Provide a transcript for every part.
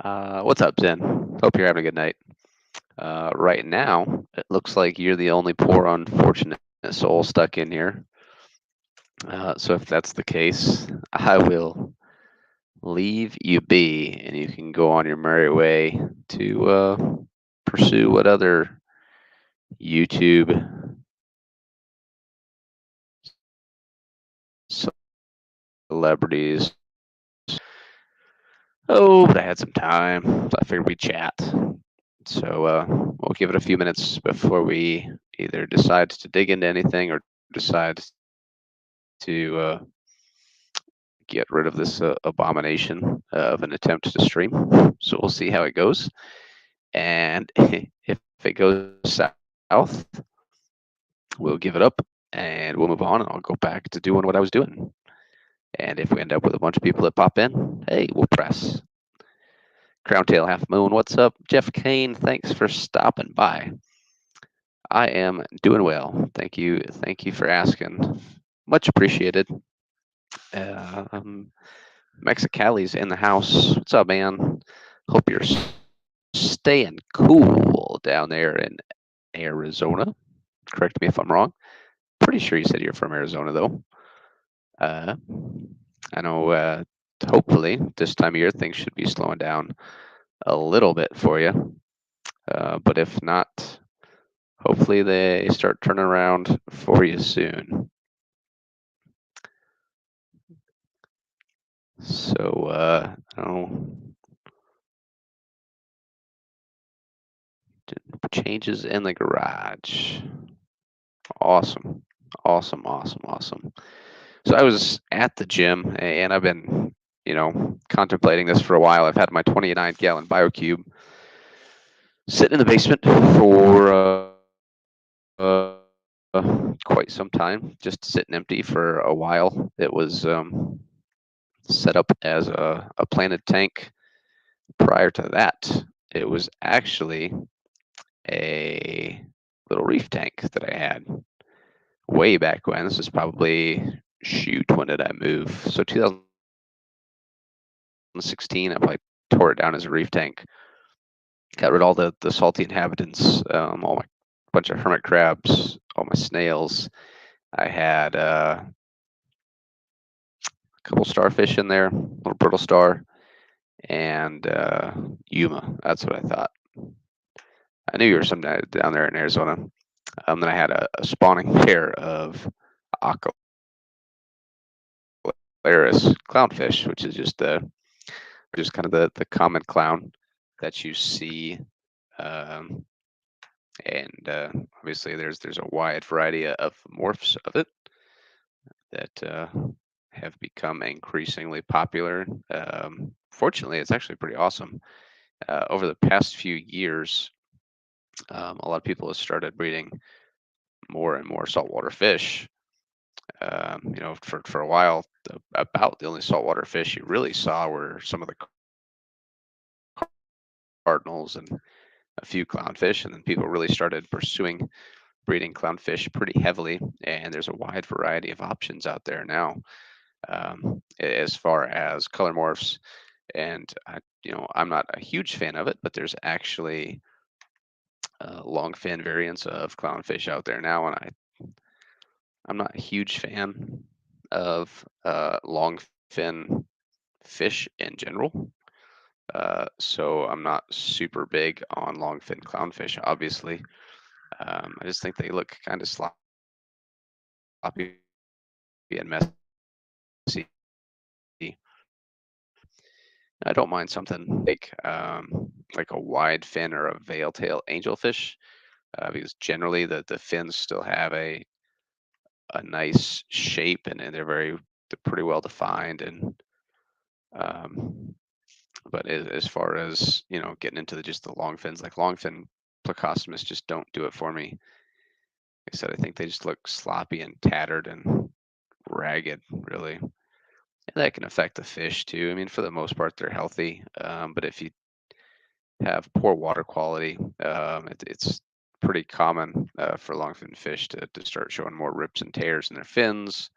What's up, Zen? Hope you're having a good night. Right now, it looks like you're the only poor unfortunate soul stuck in here. So if that's the case, I will leave you be, and you can go on your merry way to pursue what other YouTube celebrities. Oh, but I had some time, so I figured we'd chat. So we'll give it a few minutes before we either decide to dig into anything or decide to get rid of this abomination of an attempt to stream. So we'll see how it goes. And if it goes south, we'll give it up and we'll move on, and I'll go back to doing what I was doing. And if we end up with a bunch of people that pop in, hey, we'll press. Crowntail Half Moon, what's up? Jeff Kane, thanks for stopping by. I am doing well. Thank you. Thank you for asking. Much appreciated. Mexicali's in the house. What's up, man? Hope you're staying cool down there in Arizona. Correct me if I'm wrong. Pretty sure you said you're from Arizona, though. I know, hopefully, this time of year, things should be slowing down a little bit for you. But if not, hopefully they start turning around for you soon. So, changes in the garage. Awesome. Awesome. So I was at the gym, and I've been, contemplating this for a while. I've had my 29-gallon BioCube sitting in the basement for quite some time, just sitting empty for a while. It was set up as a planted tank. Prior to that, it was actually a little reef tank that I had way back when. This is probably, when did I move? So 2016, I probably tore it down as a reef tank. Got rid of all the salty inhabitants, all my bunch of hermit crabs, all my snails. I had a couple starfish in there, little brittle star, and Yuma. That's what I thought. I knew you were someday down there in Arizona. Then I had a spawning pair of Aquarius clownfish, which is just kind of the common clown that you see. And obviously there's a wide variety of morphs of it that have become increasingly popular. Fortunately, it's actually pretty awesome. Over the past few years, a lot of people have started breeding more and more saltwater fish. For a while, about the only saltwater fish you really saw were some of the cardinals and a few clownfish, and then people really started pursuing breeding clownfish pretty heavily, and there's a wide variety of options out there now, as far as color morphs. And I'm not a huge fan of it, but there's actually long fin variants of clownfish out there now, and I'm not a huge fan of long fin fish in general. So I'm not super big on longfin clownfish, obviously. I just think they look kind of sloppy and messy. I don't mind something like a wide fin or a veil tail angelfish, because generally the fins still have a nice shape, and they're pretty well defined. And um, but as far as getting into just the long fins, like longfin plecostomus, just don't do it for me. Like I said, I think they just look sloppy and tattered and ragged, really. And that can affect the fish too. I mean, for the most part, they're healthy, but if you have poor water quality, it's pretty common for longfin fish to start showing more rips and tears in their fins.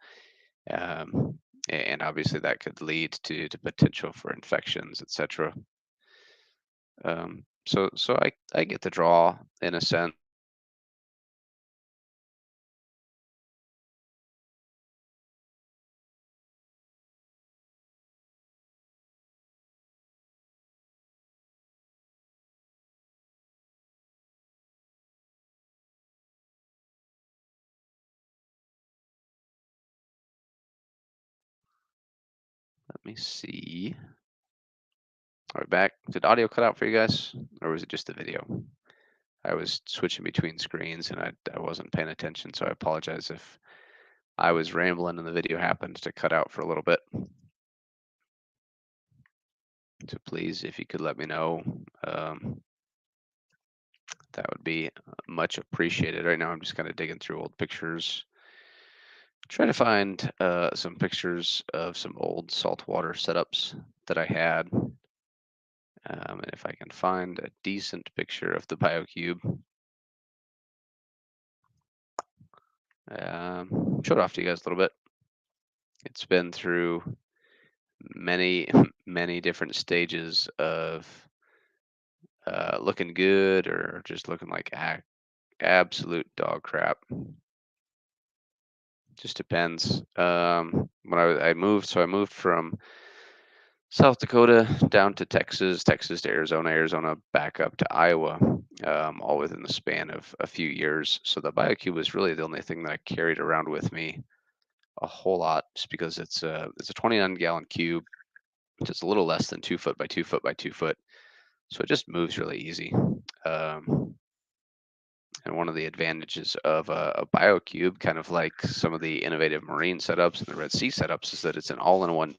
And obviously that could lead to potential for infections, etc. So I get the draw in a sense. Let me see. Are we back? Did audio cut out for you guys, or was it just the video? I was switching between screens and I wasn't paying attention, so I apologize if I was rambling and the video happened to cut out for a little bit. So please, if you could let me know, that would be much appreciated. Right now, I'm just kind of digging through old pictures, trying to find some pictures of some old saltwater setups that I had. And if I can find a decent picture of the BioCube, show it off to you guys a little bit. It's been through many, many different stages of looking good or just looking like absolute dog crap. Just depends. When I moved, so I moved from South Dakota down to Texas, Texas to Arizona, Arizona back up to Iowa, all within the span of a few years. So the BioCube was really the only thing that I carried around with me a whole lot, just because it's a 29-gallon cube. It's a little less than 2 foot by 2 foot by 2 foot, so it just moves really easy. And one of the advantages of a BioCube, kind of like some of the innovative marine setups and the Red Sea setups, is that it's an all-in-one.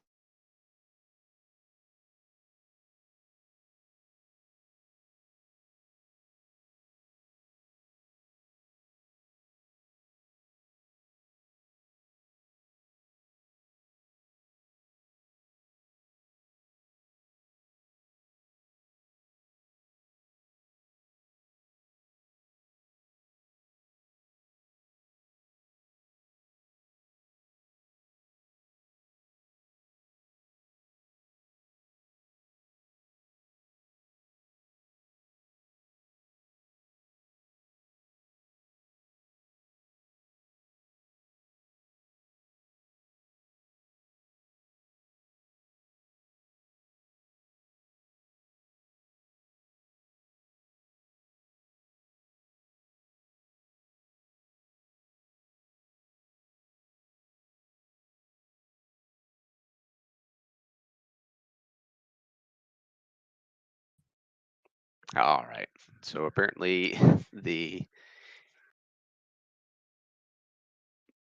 All right. So apparently the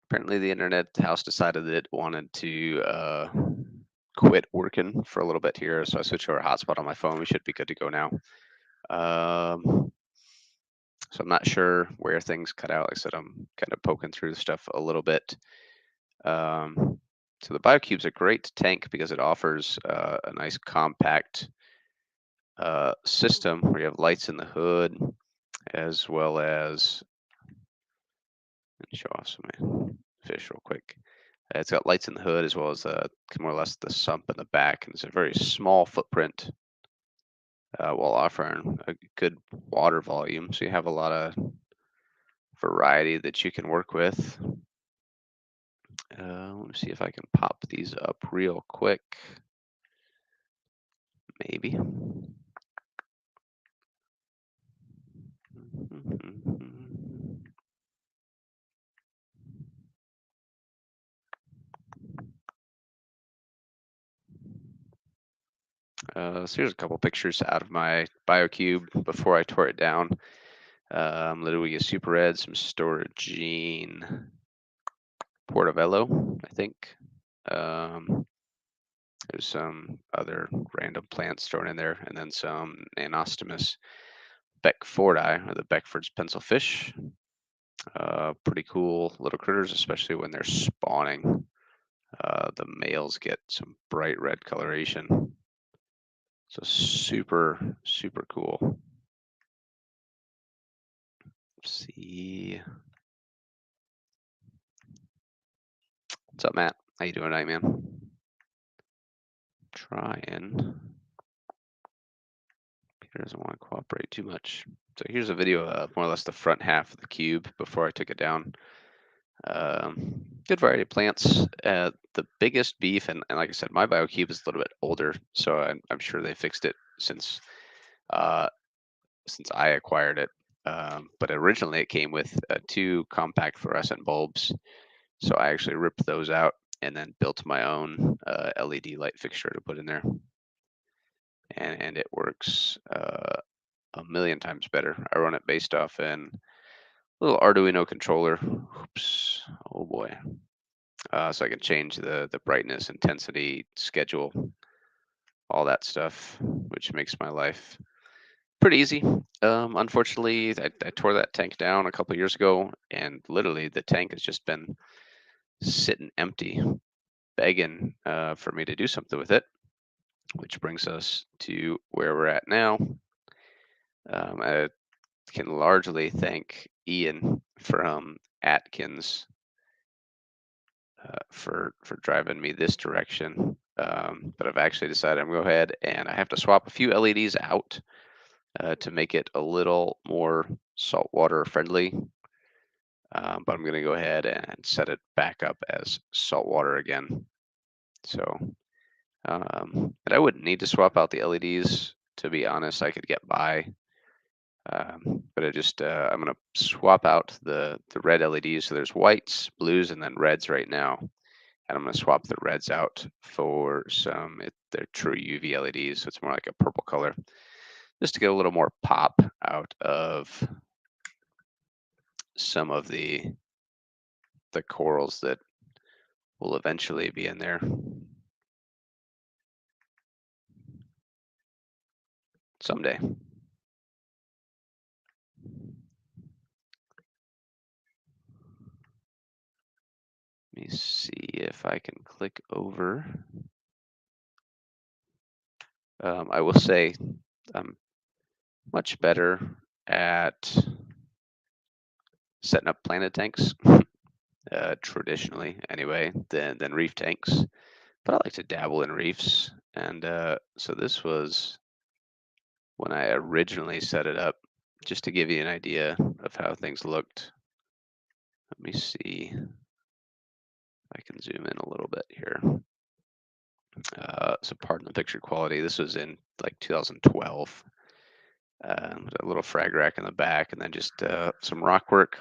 the internet house decided that it wanted to quit working for a little bit here. So I switched over a hotspot on my phone. We should be good to go now. So I'm not sure where things cut out. Like I said, I'm kind of poking through the stuff a little bit. So the BioCube's a great tank because it offers a nice compact system where you have lights in the hood, as well as, let me show off some of my fish real quick. It's got lights in the hood as well as more or less the sump in the back, and it's a very small footprint while offering a good water volume. So you have a lot of variety that you can work with. Let me see if I can pop these up real quick. Maybe. So here's a couple pictures out of my BioCube before I tore it down. Literally a super red, some Storagine Portobello, I think. There's some other random plants thrown in there, and then some Anostomus Beckfordi, or the Beckford's pencilfish. Pretty cool little critters, especially when they're spawning. The males get some bright red coloration. So super, super cool. Let's see. What's up, Matt? How you doing tonight, man? Trying. It doesn't want to cooperate too much. So here's a video of more or less the front half of the cube before I took it down. Good variety of plants. The biggest beef, and like I said, my BioCube is a little bit older, so I'm sure they fixed it uh, since I acquired it. But originally it came with 2 compact fluorescent bulbs, so I actually ripped those out and then built my own LED light fixture to put in there, and it works a million times better. I run it based off an little Arduino controller. Oops, oh boy. So I can change the brightness, intensity, schedule, all that stuff, which makes my life pretty easy. Unfortunately, I tore that tank down a couple years ago, and literally the tank has just been sitting empty, begging for me to do something with it, which brings us to where we're at now. I can largely thank Ian from Atkins for driving me this direction. But I've actually decided I'm going to go ahead and I have to swap a few LEDs out to make it a little more saltwater friendly. But I'm going to go ahead and set it back up as saltwater again. So, and I wouldn't need to swap out the LEDs. To be honest, I could get by. But I'm going to swap out the red LEDs. So there's whites, blues, and then reds right now. And I'm going to swap the reds out for they're true UV LEDs, so it's more like a purple color, just to get a little more pop out of some of the corals that will eventually be in there someday. Let me see if I can click over. I will say I'm much better at setting up planted tanks, traditionally anyway, than reef tanks. But I like to dabble in reefs, and so this was when I originally set it up, just to give you an idea of how things looked. Let me see if I can zoom in a little bit here. So pardon the picture quality. This was in like 2012. A little frag rack in the back, and then just some rock work,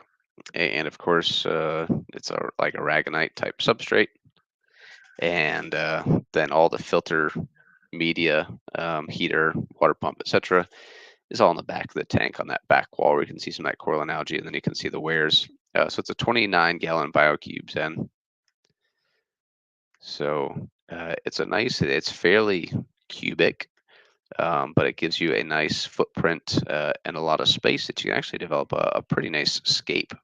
and of course it's like a ragonite type substrate, and then all the filter media, heater, water pump, etc. is all in the back of the tank on that back wall where you can see some of that coral and algae, and then you can see the wares. So it's a 29-gallon BioCubes in. So it's fairly cubic, but it gives you a nice footprint and a lot of space that you can actually develop a pretty nice scape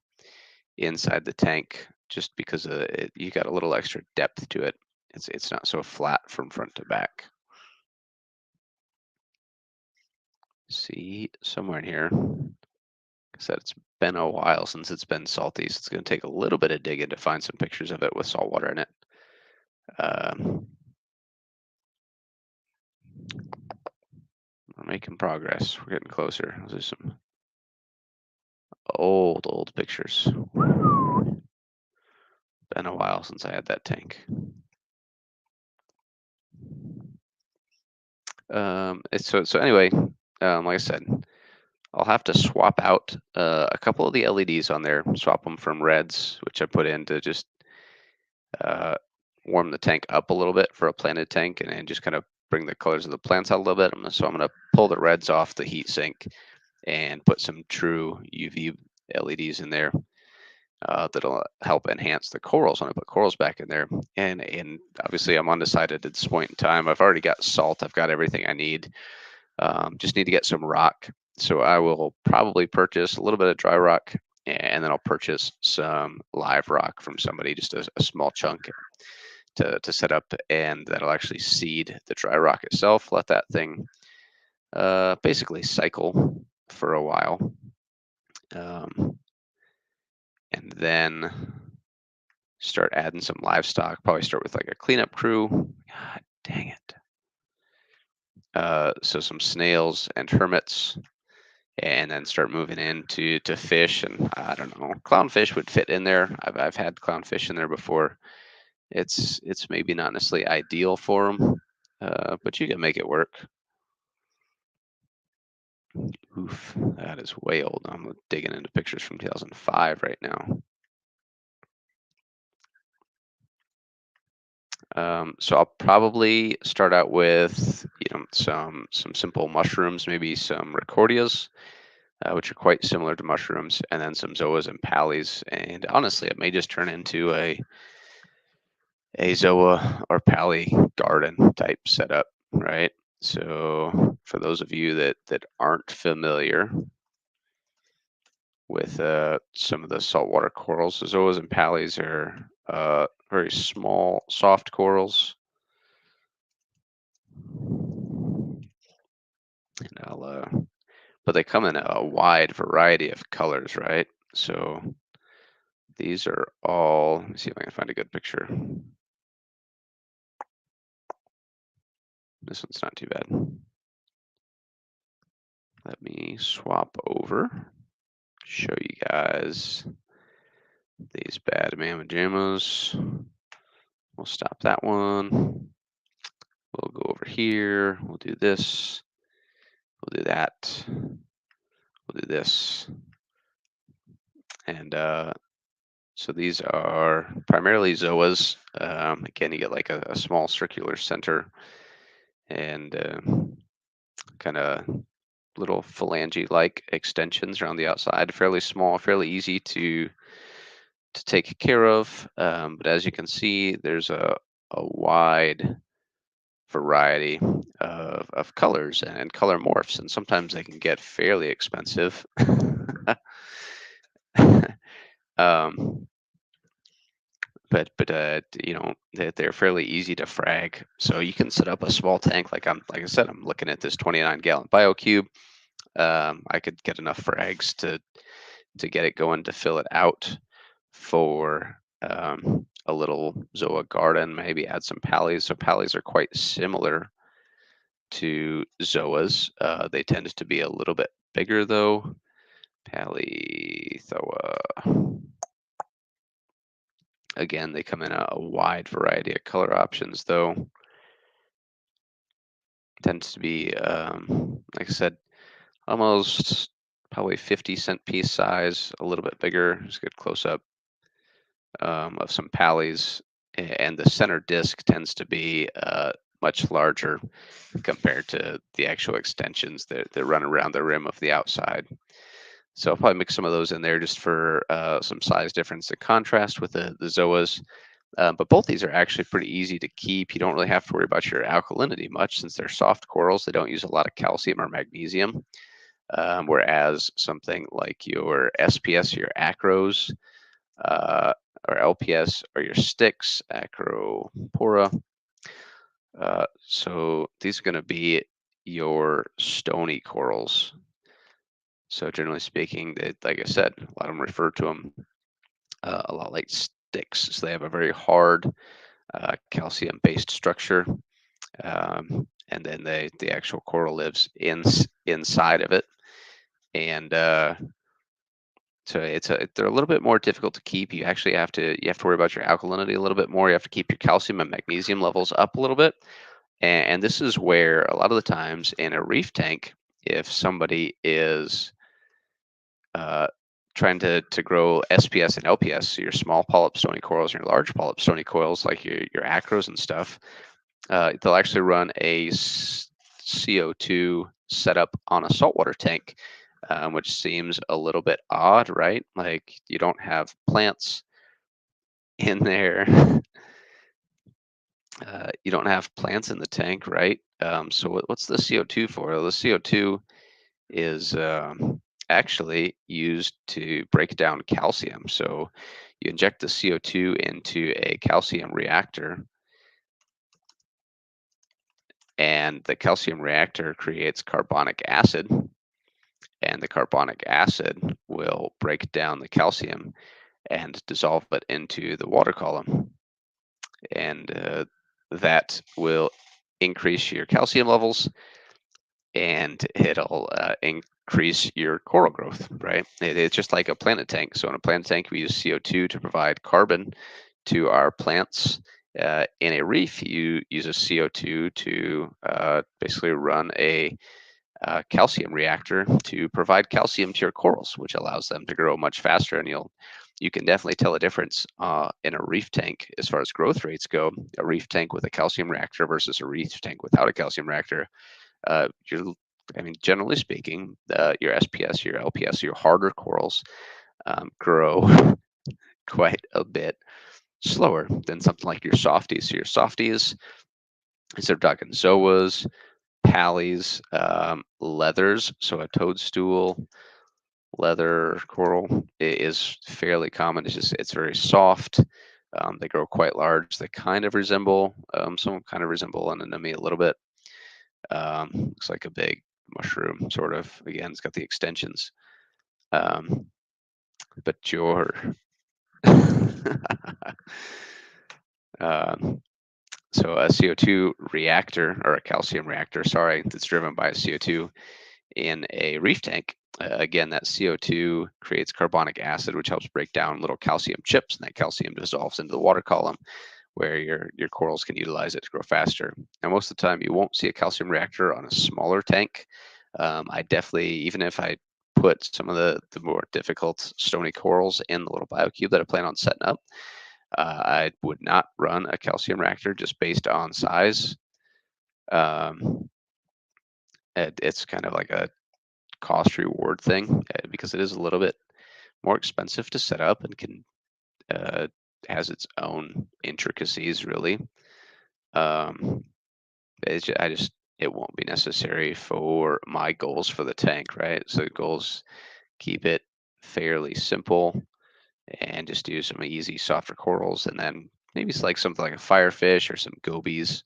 inside the tank, just because you got a little extra depth to it. It's not so flat from front to back. See, somewhere in here, like I said, it's been a while since it's been salty, so it's going to take a little bit of digging to find some pictures of it with salt water in it. We're making progress. We're getting closer. Those are some old pictures. Been a while since I had that tank. So anyway, like I said, I'll have to swap out a couple of the LEDs on there, swap them from reds, which I put in to just warm the tank up a little bit for a planted tank, and just kind of bring the colors of the plants out a little bit. So I'm going to pull the reds off the heat sink and put some true UV LEDs in there that'll help enhance the corals when I put corals back in there. And obviously I'm undecided at this point in time. I've already got salt. I've got everything I need. Just need to get some rock. So I will probably purchase a little bit of dry rock, and then I'll purchase some live rock from somebody, just a small chunk to set up, and that'll actually seed the dry rock itself. Let that thing basically cycle for a while. And then start adding some livestock. Probably start with like a cleanup crew. God dang it. So some snails and hermits, and then start moving into fish. And I don't know, clownfish would fit in there. I've had clownfish in there before. It's maybe not necessarily ideal for them, but you can make it work. Oof, that is way old. I'm digging into pictures from 2005 right now. So I'll probably start out with some simple mushrooms, maybe some ricordias, which are quite similar to mushrooms, and then some zoas and pallies. And honestly, it may just turn into a zoa or pally garden type setup, right? So for those of you that aren't familiar with some of the saltwater corals, the zoas and pallies are very small, soft corals. And but they come in a wide variety of colors, right? So these are all, let me see if I can find a good picture. This one's not too bad. Let me swap over, show you guys these bad mamma jammas. We'll stop that one. We'll go over here. We'll do this. We'll do that. We'll do this. And so these are primarily zoas. Again, you get like a small circular center and kind of little phalange-like extensions around the outside. Fairly small, fairly easy to take care of. But as you can see, there's a wide variety of colors and color morphs, and sometimes they can get fairly expensive. um, but they're fairly easy to frag. So you can set up a small tank. Like I said, I'm looking at this 29-gallon BioCube. I could get enough frags to get it going, to fill it out for a little zoa garden. Maybe add some pallies. So pallies are quite similar to zoas. They tend to be a little bit bigger though. Palithoa. Again, they come in a wide variety of color options though. Tends to be, like I said, almost probably 50-cent piece size, a little bit bigger. Just a good close up of some pallies, and the center disc tends to be much larger compared to the actual extensions that run around the rim of the outside. So I'll probably mix some of those in there just for some size difference to contrast with the zoas. But both these are actually pretty easy to keep. You don't really have to worry about your alkalinity much since they're soft corals. They don't use a lot of calcium or magnesium. Whereas something like your SPS, your acros, or LPS, or your sticks, acropora. So these are going to be your stony corals. So generally speaking, like I said, a lot of them refer to them a lot like sticks. So they have a very hard calcium-based structure, and then the actual coral lives inside of it. And so they're a little bit more difficult to keep. You actually have to worry about your alkalinity a little bit more. You have to keep your calcium and magnesium levels up a little bit. And this is where a lot of the times in a reef tank, if somebody is trying to grow SPS and LPS, so your small polyp stony corals and your large polyp stony corals, like your acros and stuff, they'll actually run a CO2 setup on a saltwater tank, which seems a little bit odd, right? Like you don't have plants in there. You don't have plants in the tank, right? So what's the CO2 for? Well, the CO2 is actually used to break down calcium. So you inject the CO2 into a calcium reactor, and the calcium reactor creates carbonic acid, and the carbonic acid will break down the calcium and dissolve it into the water column. And that will increase your calcium levels, and it'll increase your coral growth, right? It's just like a planet tank. So in a planet tank, we use CO2 to provide carbon to our plants. In a reef, you use a CO2 to basically run a calcium reactor to provide calcium to your corals, which allows them to grow much faster. And you can definitely tell a difference in a reef tank as far as growth rates go. A reef tank with a calcium reactor versus a reef tank without a calcium reactor. I mean, generally speaking, your SPS, your LPS, your harder corals grow quite a bit slower than something like your softies. So your softies, instead of talking zoas, pallies, leathers, so a toadstool leather coral is fairly common. It's very soft. They grow quite large. They kind of resemble some kind of resemble an anemone a little bit. Looks like a big mushroom, sort of. Again, it's got the extensions. But your so a CO2 reactor, or a calcium reactor, sorry, that's driven by a CO2 in a reef tank. Again, that CO2 creates carbonic acid, which helps break down little calcium chips, and that calcium dissolves into the water column, where your corals can utilize it to grow faster. And most of the time, you won't see a calcium reactor on a smaller tank. I definitely, even if I put some of the more difficult stony corals in the little biocube that I plan on setting up, I would not run a calcium reactor just based on size. It's kind of like a cost reward thing because it is a little bit more expensive to set up and can has its own intricacies, really. It won't be necessary for my goals for the tank, right? So the goals, keep it fairly simple and just do some easy softer corals, and then maybe it's like something like a firefish or some gobies.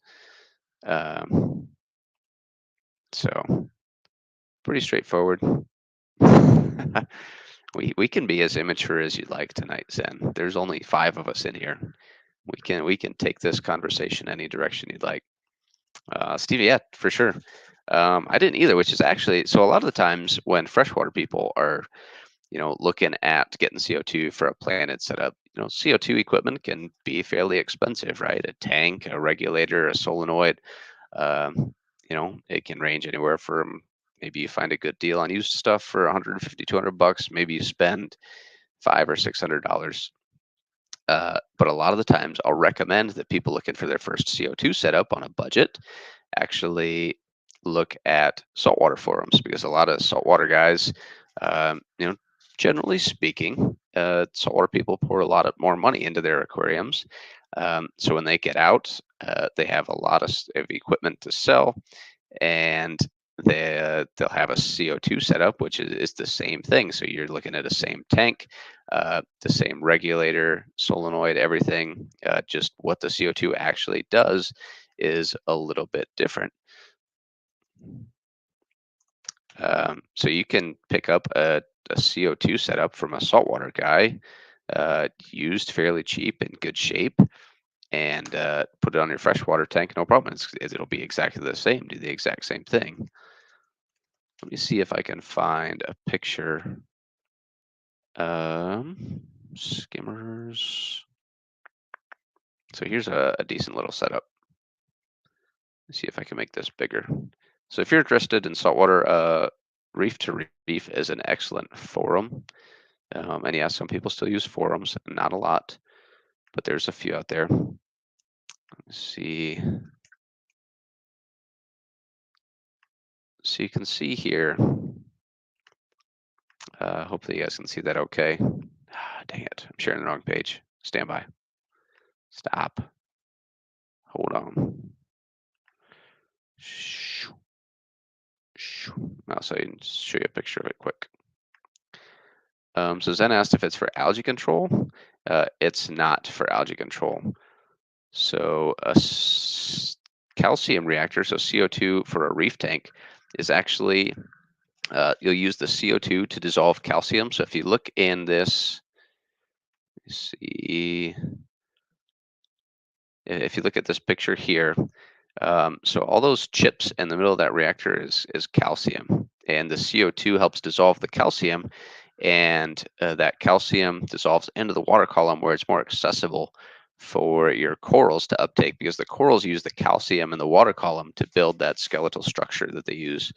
So pretty straightforward. we can be as immature as you'd like tonight, Zen. There's only 5 of us in here. We can take this conversation any direction you'd like. Stevie, yeah, for sure. I didn't either, which is actually, so a lot of the times when freshwater people are, looking at getting CO2 for a planet setup, CO2 equipment can be fairly expensive, right? A tank, a regulator, a solenoid. It can range anywhere from, maybe you find a good deal on used stuff for 150, $200. Maybe you spend $500 or $600. But a lot of the times I'll recommend that people looking for their first CO2 setup on a budget actually look at saltwater forums, because a lot of saltwater guys, um, you know, generally speaking, saltwater people pour a lot of more money into their aquariums. So when they get out, they have a lot of equipment to sell, and they'll have a CO2 setup, which is the same thing. So you're looking at a same tank, the same regulator, solenoid, everything. Just what the CO2 actually does is a little bit different. So you can pick up a CO2 setup from a saltwater guy, used fairly cheap, in good shape, and put it on your freshwater tank, no problem. It'll be exactly the same, do the exact same thing. Let me see if I can find a picture. Skimmers. So here's a decent little setup. Let's see if I can make this bigger. So if you're interested in saltwater, Reef to Reef is an excellent forum. And yeah, some people still use forums, not a lot, but there's a few out there. Let's see. So you can see here, hopefully you guys can see that okay. Dang it, I'm sharing the wrong page. Stand by. Stop. Hold on. I'll show you a picture of it quick. So Zen asked if it's for algae control. It's not for algae control. So a calcium reactor, so CO2 for a reef tank, is actually, you'll use the CO2 to dissolve calcium. So if you look in this, see, if you look at this picture here, So all those chips in the middle of that reactor is calcium, and the CO2 helps dissolve the calcium, and that calcium dissolves into the water column where it's more accessible for your corals to uptake, because the corals use the calcium in the water column to build that skeletal structure that they use.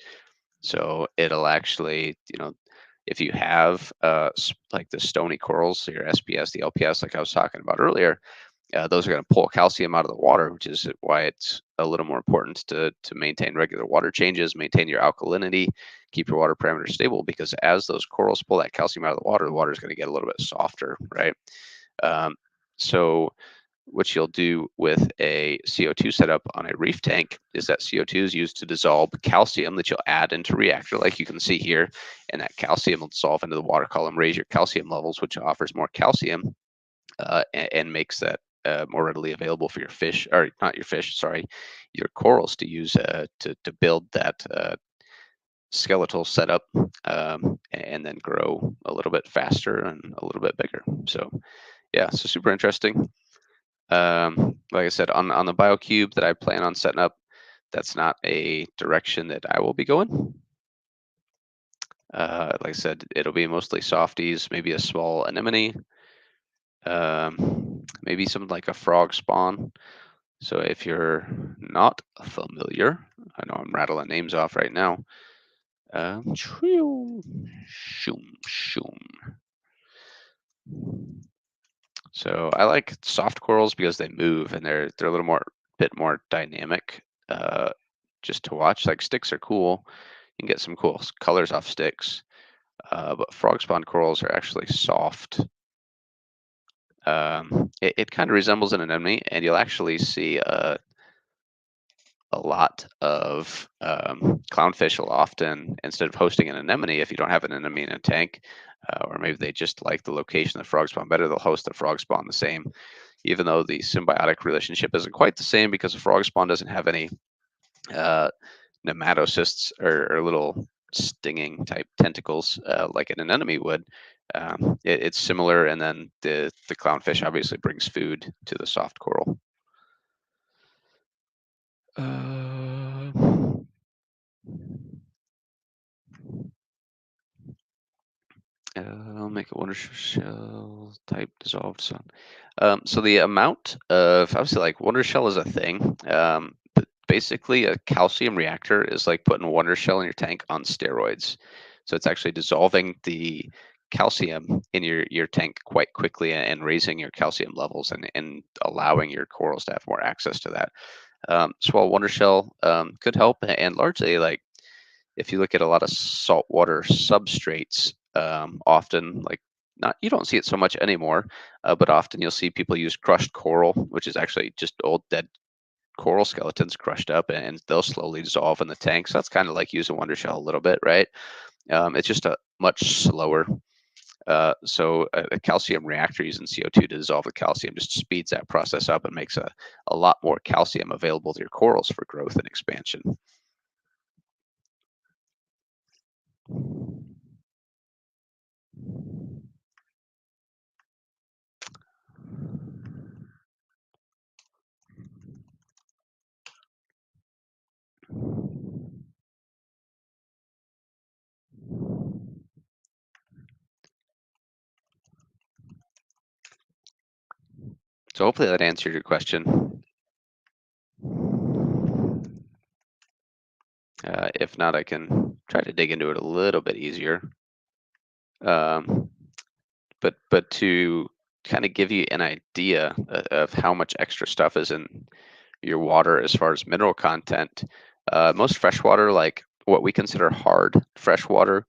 So it'll actually, if you have like the stony corals, your SPS, the LPS, like I was talking about earlier, those are going to pull calcium out of the water, which is why it's a little more important to maintain regular water changes, maintain your alkalinity, keep your water parameters stable, because as those corals pull that calcium out of the water is going to get a little bit softer, right? Um, so what you'll do with a CO2 setup on a reef tank is that CO2 is used to dissolve calcium that you'll add into reactor, like you can see here, and that calcium will dissolve into the water column, raise your calcium levels, which offers more calcium, and makes that more readily available for your fish, or not your fish, sorry, your corals to use to build that skeletal setup, and then grow a little bit faster and a little bit bigger. So yeah, so super interesting. Like I said, on the BioCube that I plan on setting up, that's not a direction that I will be going. Like I said, it'll be mostly softies, maybe a small anemone, maybe something like a frog spawn. So if you're not familiar, I know I'm rattling names off right now. Shoom, shoom. So I like soft corals because they move and they're a little more bit more dynamic, just to watch. Like sticks are cool. You can get some cool colors off sticks. But frog spawn corals are actually soft. It kind of resembles an anemone, and you'll actually see a lot of clownfish will often, instead of hosting an anemone, if you don't have an anemone in a tank, or maybe they just like the location of the frog spawn better, they'll host the frog spawn the same, even though the symbiotic relationship isn't quite the same, because the frog spawn doesn't have any uh, nematocysts, or little stinging type tentacles like an anemone would. It's similar, and then the clownfish obviously brings food to the soft coral. Uh, I'll make a wonder shell type dissolved sun. So the amount of, obviously, like wonder shell is a thing. But basically, a calcium reactor is like putting a wonder shell in your tank on steroids. So it's actually dissolving the calcium in your tank quite quickly, and raising your calcium levels, and allowing your corals to have more access to that. So while wonder shell could help, and largely, like, if you look at a lot of saltwater substrates, often, like, not, you don't see it so much anymore, but often you'll see people use crushed coral, which is actually just old dead coral skeletons crushed up, and they'll slowly dissolve in the tank. So that's kind of like using wonder shell a little bit, right? It's just a much slower. So a calcium reactor using CO2 to dissolve the calcium just speeds that process up and makes a lot more calcium available to your corals for growth and expansion. So hopefully that answered your question. If not, I can try to dig into it a little bit easier. Um, but to kind of give you an idea of how much extra stuff is in your water as far as mineral content, most freshwater, like what we consider hard freshwater,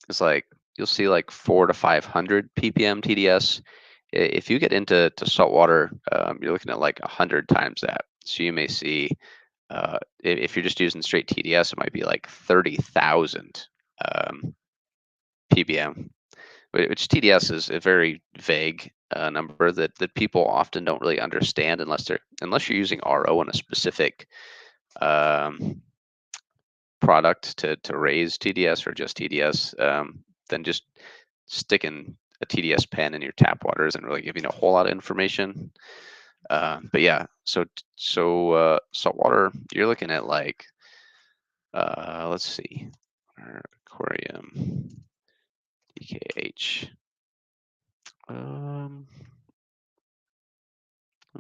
is like, you'll see like 400 to 500 ppm TDS. If you get into saltwater, you're looking at like 100 times that. So you may see, if you're just using straight TDS, it might be like 30,000 ppm, which TDS is a very vague number that people often don't really understand, unless you're using RO in a specific um, product to raise TDS, or just TDS. Then just sticking a TDS pen in your tap water isn't really giving a whole lot of information. But yeah, saltwater, you're looking at like let's see, our aquarium DKH. Let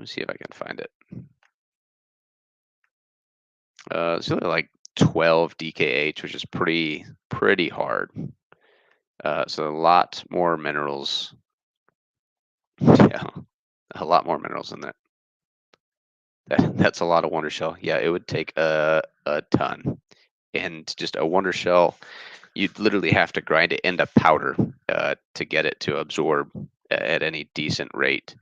me see if I can find it. It's really like 12 DKH, which is pretty hard. So a lot more minerals. Yeah, a lot more minerals in that. That's a lot of wonder shell. Yeah, it would take a ton. And just a wonder shell, you'd literally have to grind it into powder to get it to absorb at any decent rate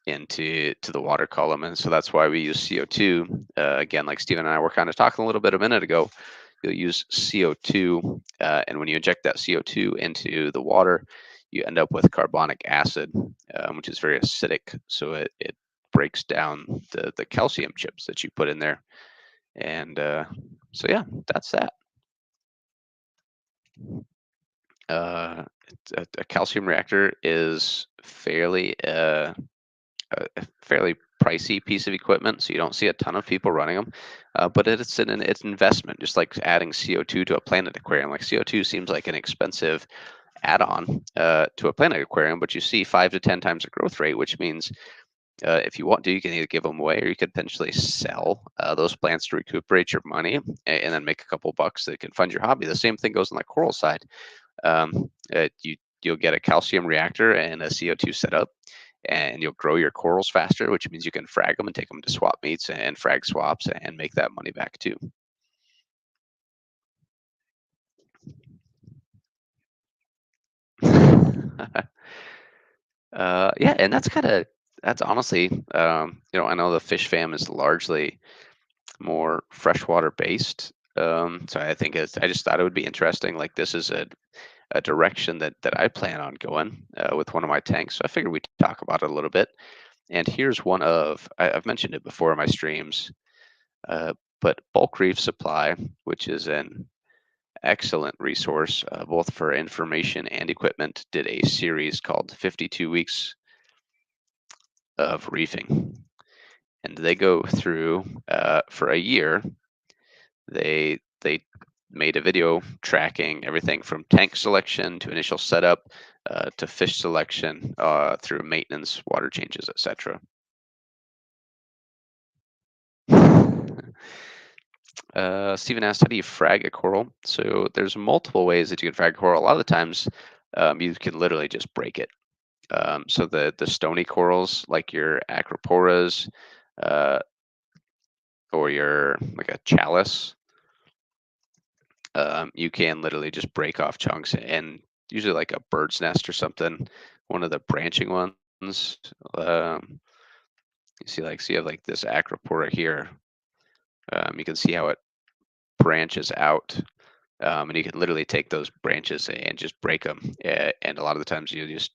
into the water column. And so that's why we use CO2. Again, like Stephen and I were kind of talking a little bit a minute ago, you'll use CO2, and when you inject that CO2 into the water, you end up with carbonic acid, which is very acidic. So it breaks down the calcium chips that you put in there. And so yeah, that's that. Uh, a calcium reactor is a fairly pricey piece of equipment, so you don't see a ton of people running them. But it's an investment, just like adding CO2 to a planet aquarium. Like CO2 seems like an expensive add-on to a planet aquarium, but you see 5 to 10 times the growth rate, which means if you want to, you can either give them away or you could potentially sell those plants to recuperate your money and then make a couple bucks that can fund your hobby. The same thing goes on the coral side. You'll get a calcium reactor and a CO2 setup, and you'll grow your corals faster, which means you can frag them and take them to swap meets and frag swaps and make that money back too. Yeah, and that's honestly, I know the FishFam is largely more freshwater based. So I just thought it would be interesting. Like this is a direction that I plan on going with one of my tanks. So I figured we'd talk about it a little bit. And here's one I've mentioned it before in my streams, uh, but Bulk Reef Supply, which is an excellent resource both for information and equipment, did a series called 52 Weeks of Reefing. And they go through for a year. They made a video tracking everything from tank selection to initial setup to fish selection through maintenance, water changes, etc. Stephen asked, how do you frag a coral? So there's multiple ways that you can frag a coral. A lot of the times, you can literally just break it. So the stony corals, like your acroporas, uh, or your like a chalice, you can literally just break off chunks and usually like a bird's nest or something, one of the branching ones. Um, so you have like this acropora here. You can see how it branches out. And you can literally take those branches and just break them. And a lot of the times you just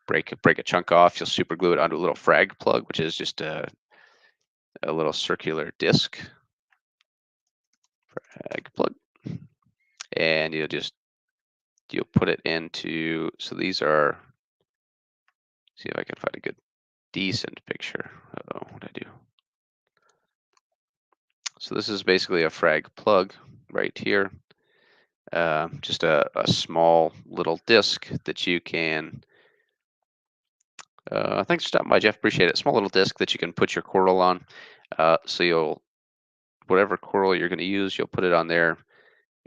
break a chunk off. You'll super glue it onto a little frag plug, which is just a little circular disc frag plug, and you'll put it into. So these are. See if I can find a good decent picture. Oh, what I do? So this is basically a frag plug right here. Just a small little disc that you can. Thanks for stopping by, Jeff. Appreciate it. Small little disc that you can put your coral on. So whatever coral you're going to use, you'll put it on there,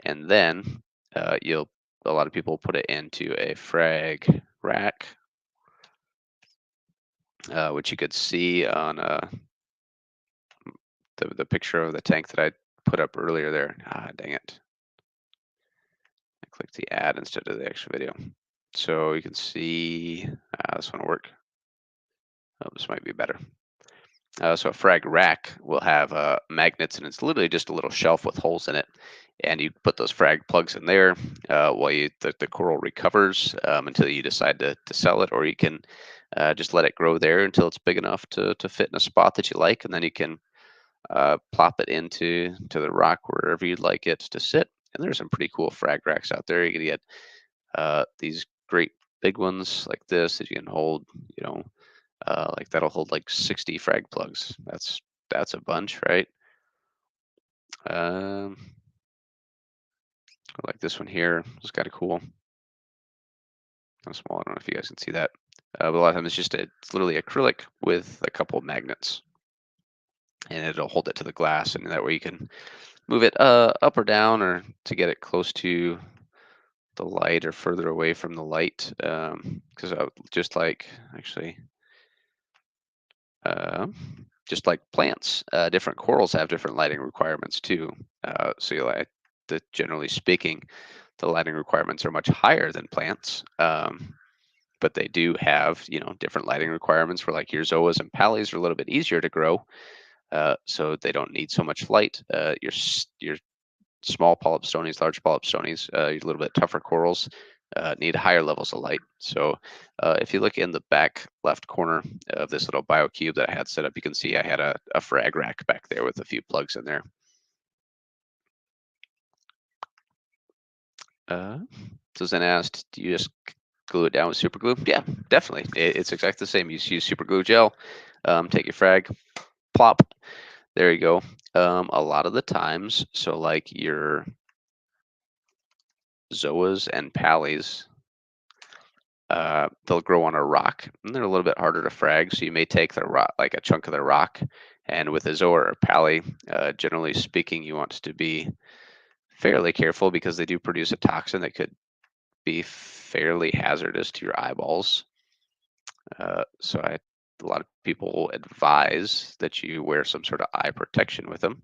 and then a lot of people put it into a frag rack, which you could see on the picture of the tank that I put up earlier there. Ah, dang it. I clicked the ad instead of the actual video. So you can see, this one will work. Oh, this might be better. So a frag rack will have magnets, and it's literally just a little shelf with holes in it. And you put those frag plugs in there while the coral recovers until you decide to sell it, or you can just let it grow there until it's big enough to fit in a spot that you like, and then you can plop it to the rock wherever you'd like it to sit. And there's some pretty cool frag racks out there. You can get these great big ones like this that you can hold, Like that'll hold like 60 frag plugs. That's a bunch, right? Um, like this one here. It's kind of cool. How small? I don't know if you guys can see that. But a lot of times it's literally acrylic with a couple of magnets, and it'll hold it to the glass, and that way you can move it up or down, or to get it close to the light or further away from the light. Because just like actually, uh, just like plants, different corals have different lighting requirements too. So generally speaking, the lighting requirements are much higher than plants. But they do have, different lighting requirements where like your zoas and pallies are a little bit easier to grow. So they don't need so much light. Your small polyp stonies, large polyp stonies, a little bit tougher corals need higher levels of light. So if you look in the back left corner of this little biocube that I had set up, you can see I had a frag rack back there with a few plugs in there. So Zen asked, do you just glue it down with super glue? Yeah, definitely. It's exactly the same. You just use super glue gel, take your frag, plop, there you go. A lot of the times, so like your zoas and pallies, they'll grow on a rock, and they're a little bit harder to frag. So you may take the rock, like a chunk of the rock, and with a zoa or a pally, generally speaking, you want to be fairly careful because they do produce a toxin that could be fairly hazardous to your eyeballs. A lot of people advise that you wear some sort of eye protection with them.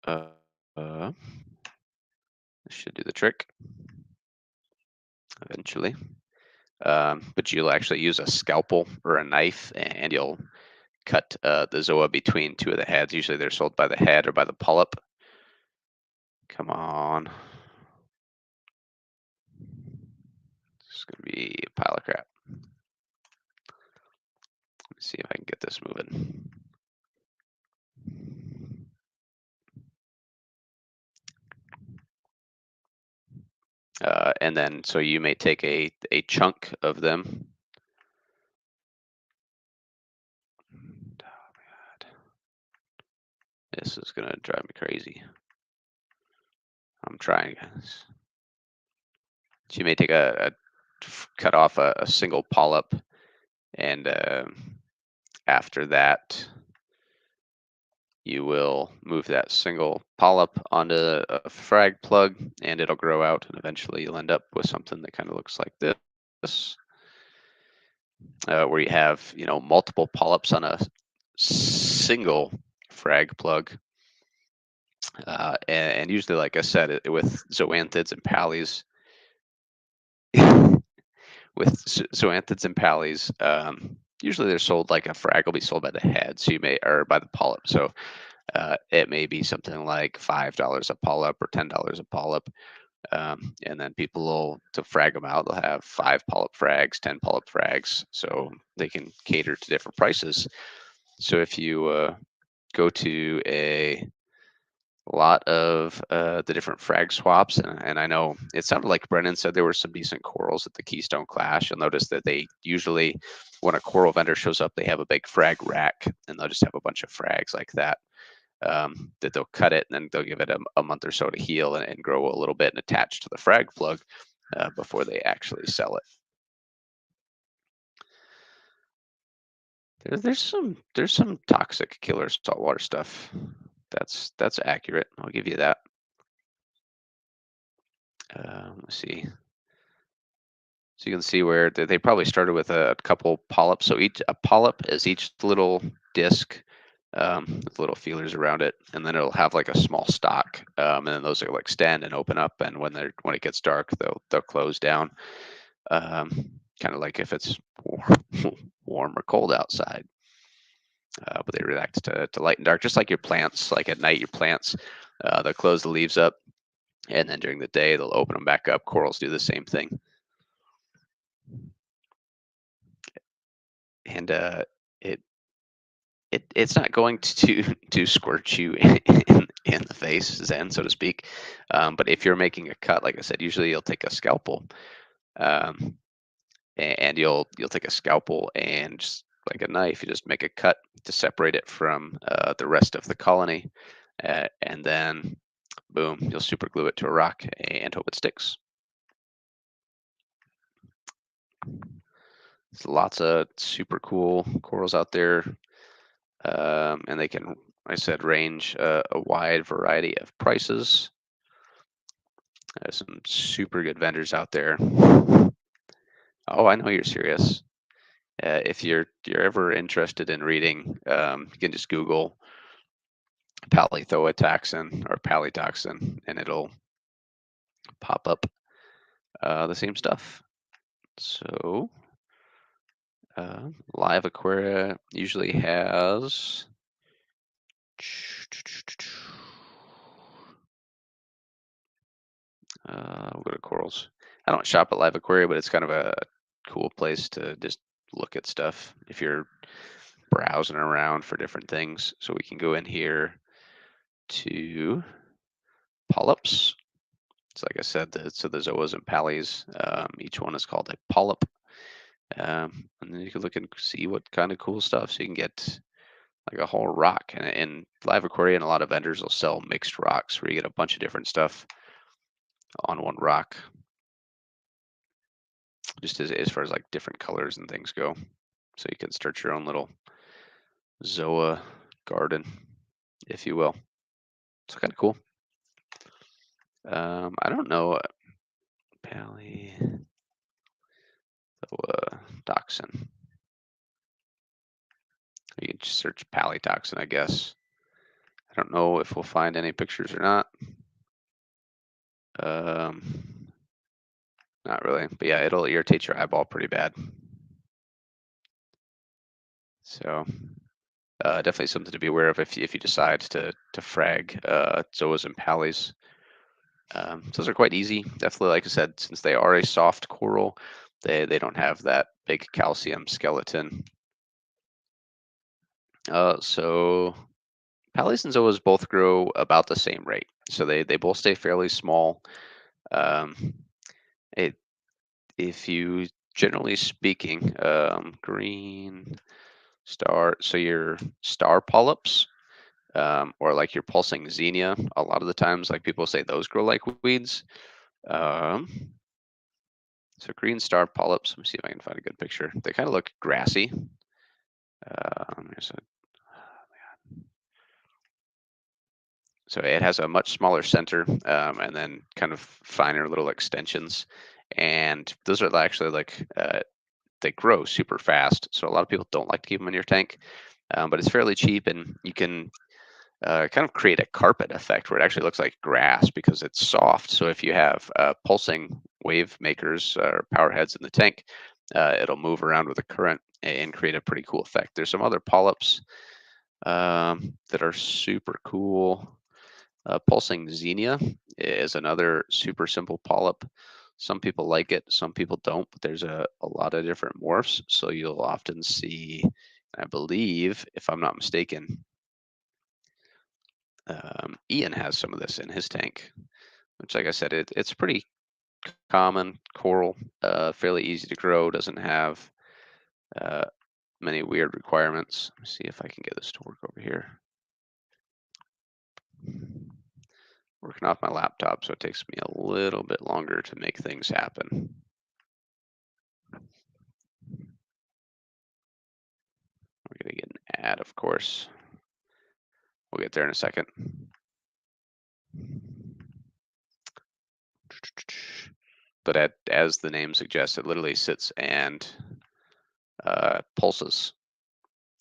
Uh, uh, this should do the trick eventually. But you'll actually use a scalpel or a knife, and you'll cut the zoa between two of the heads. Usually they're sold by the head or by the polyp. Come on. This is going to be a pile of crap. Let's see if I can get this moving. And then, so you may take a chunk of them. Oh my God. This is going to drive me crazy. I'm trying, guys. So you may take cut off a single polyp, and after that, you will move that single polyp onto a frag plug, and it'll grow out, and eventually you'll end up with something that kind of looks like this, where you have multiple polyps on a single frag plug. And usually, like I said, with zoanthids and pallies, usually they're sold like a frag will be sold by the head, so you may, or by the polyp. So it may be something like $5 a polyp or $10 a polyp. And then people will, to frag them out, they'll have 5 polyp frags, 10 polyp frags, so they can cater to different prices. So if you go to a lot of the different frag swaps, and I know it sounded like Brennan said there were some decent corals at the Keystone Clash. You'll notice that they usually, when a coral vendor shows up, they have a big frag rack, and they'll just have a bunch of frags like that. That they'll cut it, and then they'll give it a month or so to heal and grow a little bit and attach to the frag plug before they actually sell it. There's some toxic killer saltwater stuff. That's accurate. I'll give you that. Let's see. So you can see where they probably started with a couple polyps. So a polyp is each little disc with little feelers around it, and then it'll have like a small stalk, and then those will extend and open up, and when it gets dark, they'll close down, kind of like if it's warm or cold outside. But they react to light and dark, just like your plants. Like at night, your plants they'll close the leaves up, and then during the day they'll open them back up. Corals do the same thing, and it's not going to squirt you in the face, Zen, so to speak. But if you're making a cut, like I said, usually you'll take a scalpel, um, and you'll take a scalpel and just like a knife, you just make a cut to separate it from the rest of the colony, and then boom, you'll super glue it to a rock and hope it sticks. There's lots of super cool corals out there, and they can, like I said, range a wide variety of prices. There's some super good vendors out there. Oh, I know you're serious. If you're ever interested in reading, you can just Google palithoatoxin or palitoxin, and it'll pop up the same stuff. So, Live Aquaria usually has. We'll go to corals. I don't shop at Live Aquaria, but it's kind of a cool place to just look at stuff if you're browsing around for different things. So we can go in here to polyps. So like I said, so the zoas and pallies, each one is called a polyp. And then you can look and see what kind of cool stuff. So you can get like a whole rock. And in Live Aquaria, and a lot of vendors will sell mixed rocks where you get a bunch of different stuff on one rock, just as far as like different colors and things go. So you can start your own little zoa garden, if you will. It's kind of cool. I don't know. Pally toxin. You can just search palitoxin, I guess. I don't know if we'll find any pictures or not. Not really, but yeah, it'll irritate your eyeball pretty bad. So definitely something to be aware of if you decide to frag zoas and pallies. Those are quite easy. Definitely, like I said, since they are a soft coral, they don't have that big calcium skeleton. So pallies and zoas both grow about the same rate. So they both stay fairly small. Um, it if you generally speaking, green star. So your star polyps, or like your pulsing Xenia, a lot of the times, like people say, those grow like weeds. Um, so green star polyps. Let me see if I can find a good picture. They kind of look grassy. There's a So it has a much smaller center, and then kind of finer little extensions. And those are actually like they grow super fast. So a lot of people don't like to keep them in your tank, but it's fairly cheap, and you can kind of create a carpet effect where it actually looks like grass because it's soft. So if you have pulsing wave makers or power heads in the tank, it'll move around with the current and create a pretty cool effect. There's some other polyps that are super cool. Pulsing Xenia is another super simple polyp. Some people like it, some people don't, but there's a lot of different morphs. So you'll often see, I believe, if I'm not mistaken, Ian has some of this in his tank, which, like I said, it's pretty common coral, fairly easy to grow, doesn't have uh, many weird requirements. Let me see if I can get this to work over here. Working off my laptop, so it takes me a little bit longer to make things happen. We're gonna get an ad, of course. We'll get there in a second. But as the name suggests, it literally sits and pulses.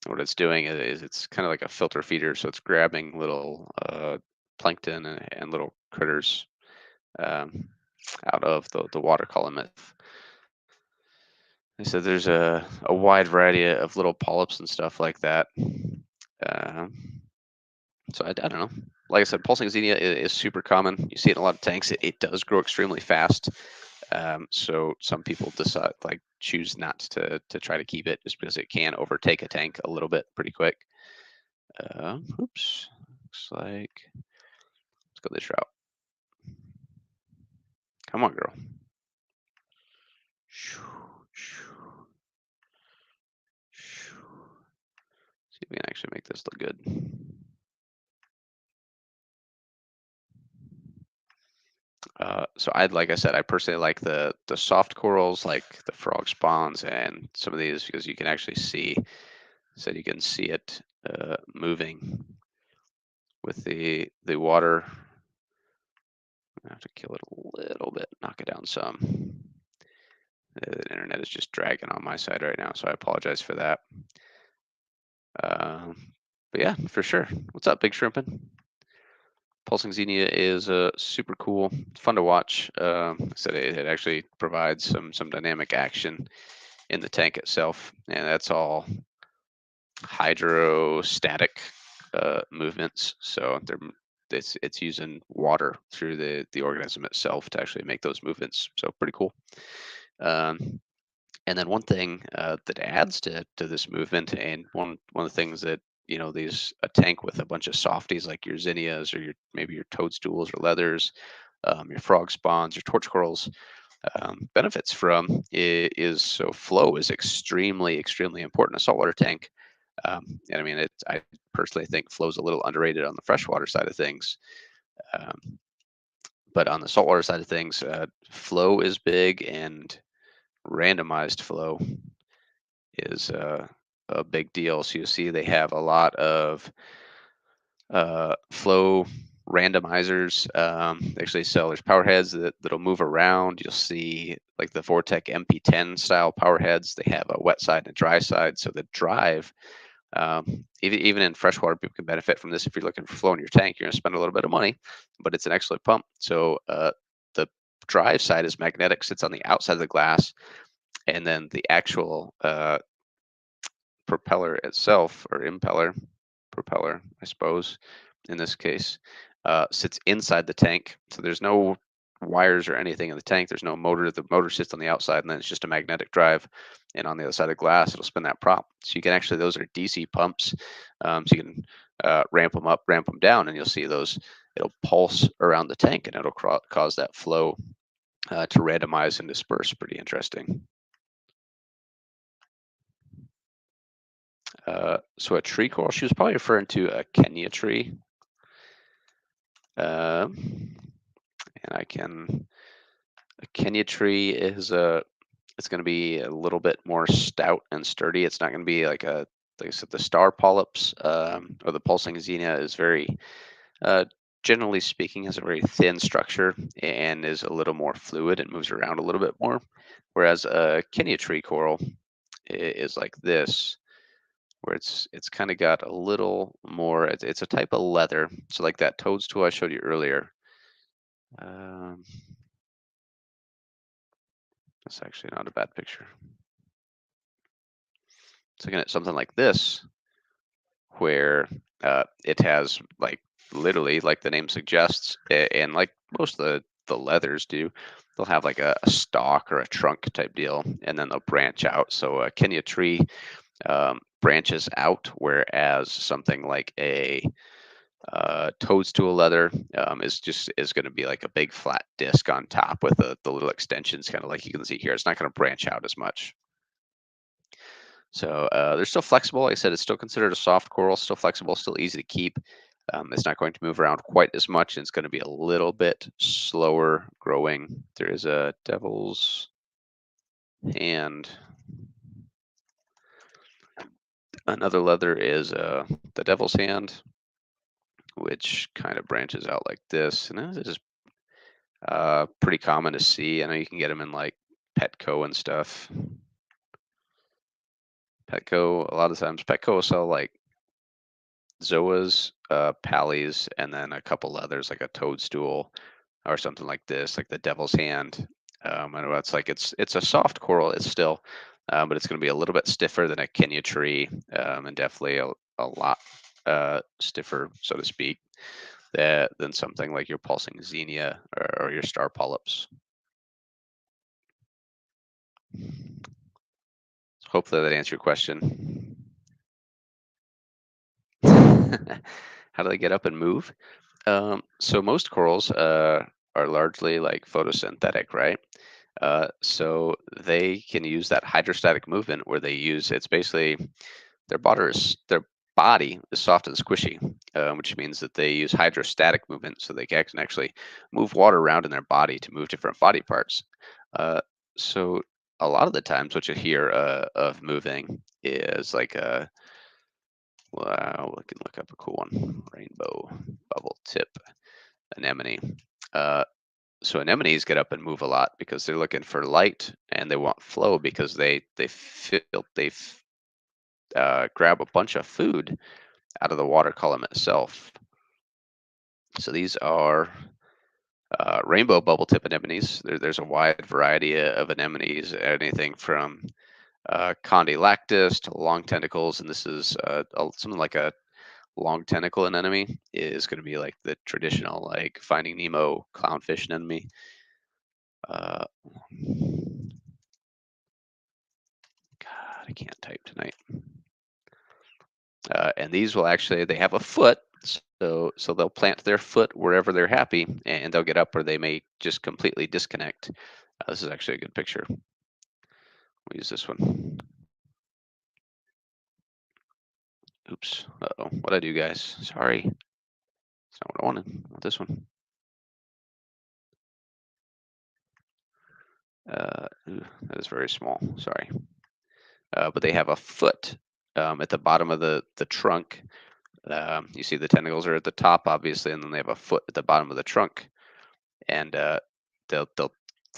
What it's doing is it's kind of like a filter feeder, so it's grabbing little plankton and little critters um, out of the water column. So there's a wide variety of little polyps and stuff like that. So I don't know. Like I said, pulsing Xenia is super common. You see it in a lot of tanks. It does grow extremely fast. So some people decide, like, choose not to try to keep it just because it can overtake a tank a little bit pretty quick. Oops. Looks like let's go this route. Come on, girl. we can actually make this look good. So like I said, I personally like the soft corals, like the frog spawns and some of these, because you can actually see, so you can see it moving with the water. I have to kill it a little bit, knock it down some. The internet is just dragging on my side right now, so I apologize for that. But yeah, for sure. What's up, Big Shrimpin'? Pulsing Xenia is super cool. It's fun to watch. I said it actually provides some dynamic action in the tank itself, and that's all hydrostatic movements. So it's using water through the organism itself to actually make those movements. So pretty cool. And then one thing that adds to this movement, and one of the things that a tank with a bunch of softies like your zinnias or maybe your toadstools or leathers, your frog spawns, your torch corals, benefits from is so flow is extremely important in a saltwater tank. And I mean, I personally think flow is a little underrated on the freshwater side of things. Um, but on the saltwater side of things, flow is big, and randomized flow is a big deal. So you see they have a lot of flow randomizers. They actually sell, there's power heads that'll move around. You'll see like the Vortec MP10 style power heads. They have a wet side and a dry side. So the drive, even in freshwater, people can benefit from this. If you're looking for flow in your tank, you're going to spend a little bit of money, but it's an excellent pump. So the drive side is magnetic, sits on the outside of the glass, and then the actual propeller itself, or propeller, I suppose, in this case, sits inside the tank. So there's no wires or anything in the tank. There's no motor. The motor sits on the outside, and then it's just a magnetic drive. And on the other side of the glass, it'll spin that prop. So you can actually, those are DC pumps. So you can ramp them up, ramp them down, and you'll see those. It'll pulse around the tank, and it'll cause that flow to randomize and disperse. Pretty interesting. So a tree coral, she was probably referring to a Kenya tree. And a Kenya tree is it's going to be a little bit more stout and sturdy. It's not going to be like I said, the star polyps or the pulsing xenia is very, generally speaking, has a very thin structure and is a little more fluid and moves around a little bit more. Whereas a Kenya tree coral is like this, where it's kind of got a little more. It's a type of leather. So like that toadstool I showed you earlier. That's actually not a bad picture. So looking at something like this, where it has like literally, like the name suggests, and like most of the leathers do, they'll have like a stalk or a trunk type deal, and then they'll branch out. So a Kenya tree branches out, whereas something like a toadstool leather is going to be like a big flat disc on top with the little extensions, kind of like you can see here. It's not going to branch out as much. So they're still flexible. Like I said, it's still considered a soft coral, still flexible, still easy to keep. It's not going to move around quite as much. And it's going to be a little bit slower growing. There is a devil's hand. Another leather is the devil's hand, which kind of branches out like this. And this is pretty common to see. I know you can get them in like Petco and stuff. Petco, a lot of times, Petco will sell like Zoas, Pallies, and then a couple others like a toadstool or something like this, like the devil's hand. I know it's like it's a soft coral. It's still, but it's going to be a little bit stiffer than a Kenya tree, and definitely a lot stiffer, so to speak, than something like your pulsing xenia or your star polyps. So hopefully that answered your question. How do they get up and move? So most corals are largely like photosynthetic, right? So they can use that hydrostatic movement where they use, it's basically their body is soft and squishy, which means that they use hydrostatic movement, so they can actually move water around in their body to move different body parts. Uh, so a lot of the times, what you hear of moving is like a wow. We can look up a cool one: rainbow bubble tip anemone. Uh, so anemones get up and move a lot because they're looking for light and they want flow because they feel grab a bunch of food out of the water column itself. So these are rainbow bubble tip anemones. There's a wide variety of anemones, anything from condylactus to long tentacles, and this is something like a long tentacle anemone is going to be like the traditional like Finding Nemo clownfish anemone. Uh, God, I can't type tonight. And these will actually they have a foot, so they'll plant their foot wherever they're happy, and they'll get up, or they may just completely disconnect. This is actually a good picture. We'll use this one. Oops. Uh-oh. What'd I do, guys? Sorry. It's not what I wanted. I want this one. Ooh, that is very small. Sorry. But they have a foot at the bottom of the trunk. You see the tentacles are at the top, obviously, and then they have a foot at the bottom of the trunk, and they'll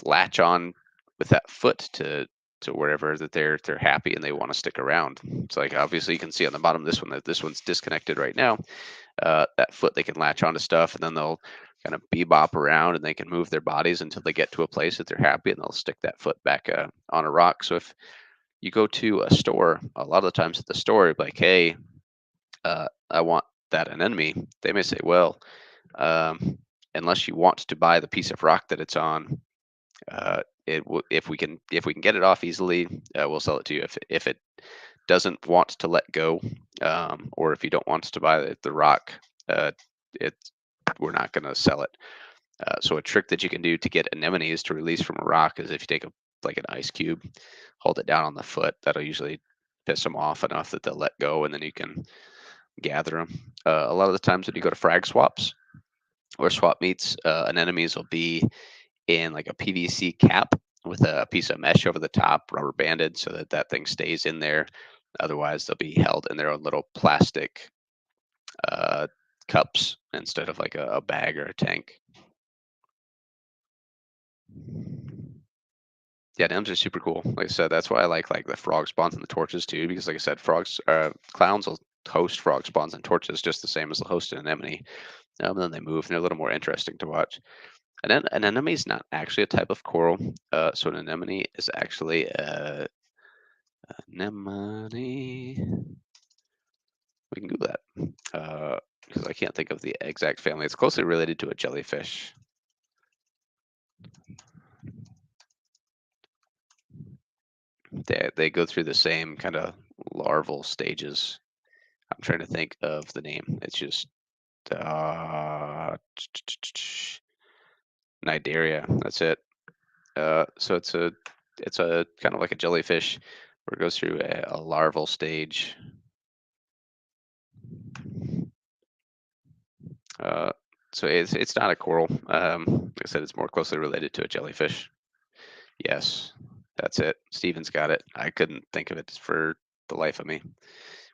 latch on with that foot to wherever that they're happy and they want to stick around. It's like obviously you can see on the bottom of this one that this one's disconnected right now. That foot they can latch onto stuff and then they'll kind of bebop around and they can move their bodies until they get to a place that they're happy and they'll stick that foot back on a rock. So if you go to a store, a lot of the times at the store, like, hey, I want that anemone. They may say, well, unless you want to buy the piece of rock that it's on, if we can get it off easily, we'll sell it to you. If it doesn't want to let go, or if you don't want to buy the rock, uh, it we're not going to sell it. So a trick that you can do to get anemones to release from a rock is if you take like an ice cube, hold it down on the foot. That'll usually piss them off enough that they'll let go, and then you can gather them. A lot of the times when you go to frag swaps or swap meets, anemones will be in like a PVC cap with a piece of mesh over the top, rubber banded, so that that thing stays in there. Otherwise, they'll be held in their own little plastic uh, cups instead of like a bag or a tank. Yeah, NIMS are super cool. Like I said, that's why I like the frog spawns and the torches too, because like I said, clowns will host frog spawns and torches just the same as they'll host an anemone. And then they move and they're a little more interesting to watch. And then an anemone is not actually a type of coral. So an anemone is actually a anemone. We can Google that because I can't think of the exact family. It's closely related to a jellyfish. They go through the same kind of larval stages. I'm trying to think of the name. It's just Nidaria. That's it. So it's a kind of like a jellyfish where it goes through a larval stage. Uh, so it's not a coral. Like I said, it's more closely related to a jellyfish. Yes, that's it. Steven's got it. I couldn't think of it for the life of me.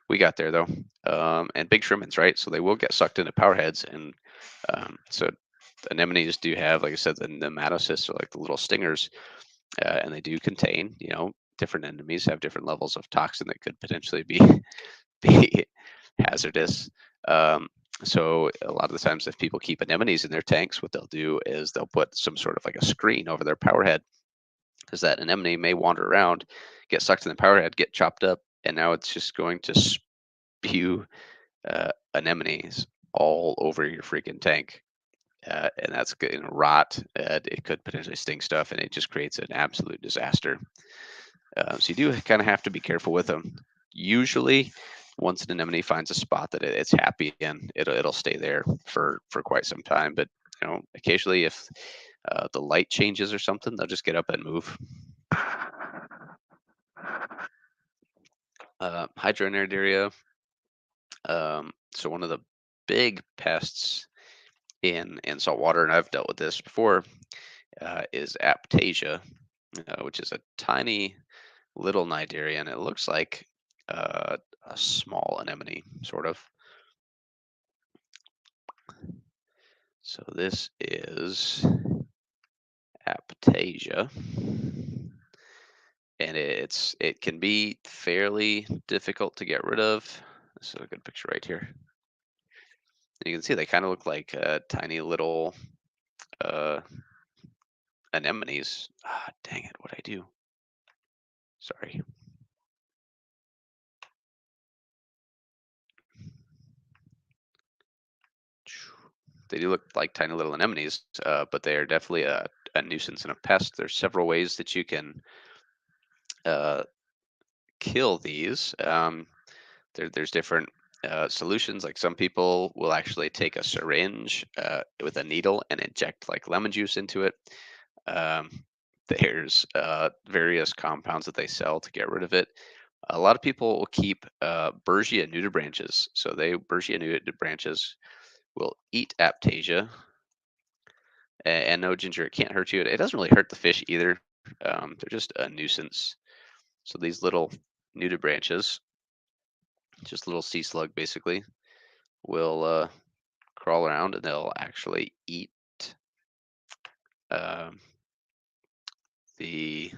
We got there though. And big shrimpins, right? So they will get sucked into power heads, and so anemones do have, like I said, the nematocysts are like the little stingers, and they do contain, different enemies have different levels of toxin that could potentially be be hazardous. Um, so a lot of the times, if people keep anemones in their tanks, what they'll do is they'll put some sort of like a screen over their power head, because that anemone may wander around, get sucked in the power head, get chopped up, and now it's just going to spew anemones all over your freaking tank. And that's going to rot. It could potentially sting stuff, and it just creates an absolute disaster. So you do kind of have to be careful with them. Usually, once an anemone finds a spot that it's happy in, it'll stay there for quite some time. But occasionally, if the light changes or something, they'll just get up and move. Hydroneardaria So one of the big pests in saltwater, and I've dealt with this before, is Aptasia, which is a tiny little cnidarian. It looks like uh, a small anemone, sort of. So this is Aptasia, and it can be fairly difficult to get rid of. This is a good picture right here. And you can see they kind of look like tiny little uh, anemones. Ah, dang it! What I do? Sorry. They do look like tiny little anemones, but they are definitely a nuisance and a pest. There's several ways that you can uh, kill these. There's different solutions. Like some people will actually take a syringe with a needle and inject like lemon juice into it. Um, there's various compounds that they sell to get rid of it. A lot of people will keep Bergia nudibranches. So Bergia nudibranches will eat Aptasia, and no, Ginger, it can't hurt you. It doesn't really hurt the fish either. They're just a nuisance. So these little nudibranches, just little sea slug basically, will crawl around and they'll actually eat um, the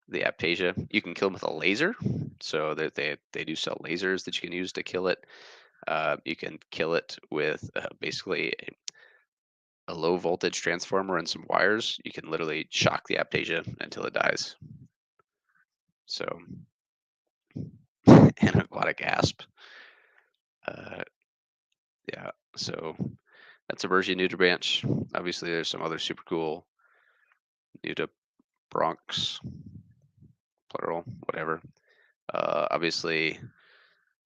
the Aptasia. You can kill them with a laser, so that they do sell lasers that you can use to kill it. You can kill it with basically a low voltage transformer and some wires. You can literally shock the Aptasia until it dies. So, and a lot of gasp. Uh, yeah, so that's a Bergia nudibranch. Obviously, there's some other super cool nudibranchs, plural, whatever. Obviously,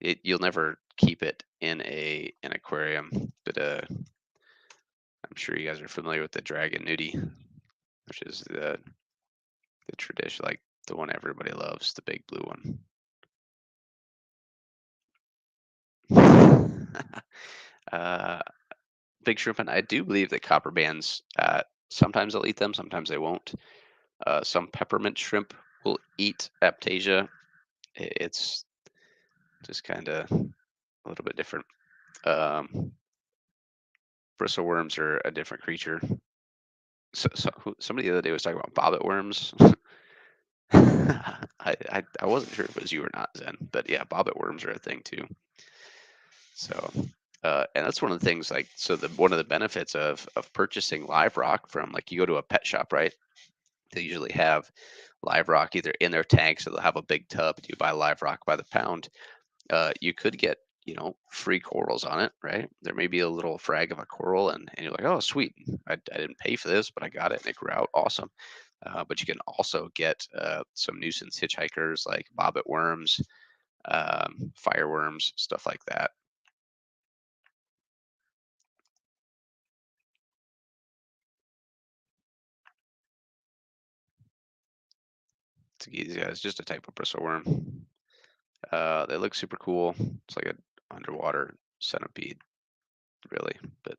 you'll never keep it in an aquarium, but I'm sure you guys are familiar with the dragon nudie, which is the tradition, like the one everybody loves, the big blue one. uh, Big shrimp, and I do believe that copper bands sometimes they'll eat them, sometimes they won't. Some peppermint shrimp will eat Aptasia. It's just kind of a little bit different. Um, Bristleworms are a different creature. Somebody the other day was talking about bobbit worms. I wasn't sure if it was you or not, Zen, but yeah, bobbit worms are a thing too. So, and that's one of the things. Like, so one of the benefits of purchasing live rock from, like, you go to a pet shop, right? They usually have live rock either in their tank, so they'll have a big tub. You buy live rock by the pound. You could get, free corals on it, right? There may be a little frag of a coral, and you're like, oh, sweet. I didn't pay for this, but I got it and it grew out. Awesome. But you can also get some nuisance hitchhikers like bobbit worms, fireworms, stuff like that. To get these guys, just a type of bristleworm. They look super cool. It's like an underwater centipede, really, but